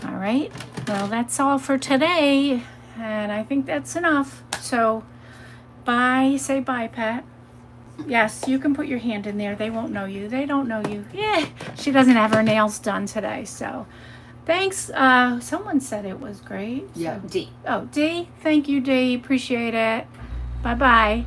All right. Well, that's all for today, and I think that's enough. So bye. Say bye, Pat. Yes, you can put your hand in there. They won't know you. They don't know you. Yeah, she doesn't have her nails done today, so thanks. Someone said it was great. Yeah, So. D. Oh, D. Thank you, D. Appreciate it. Bye-bye.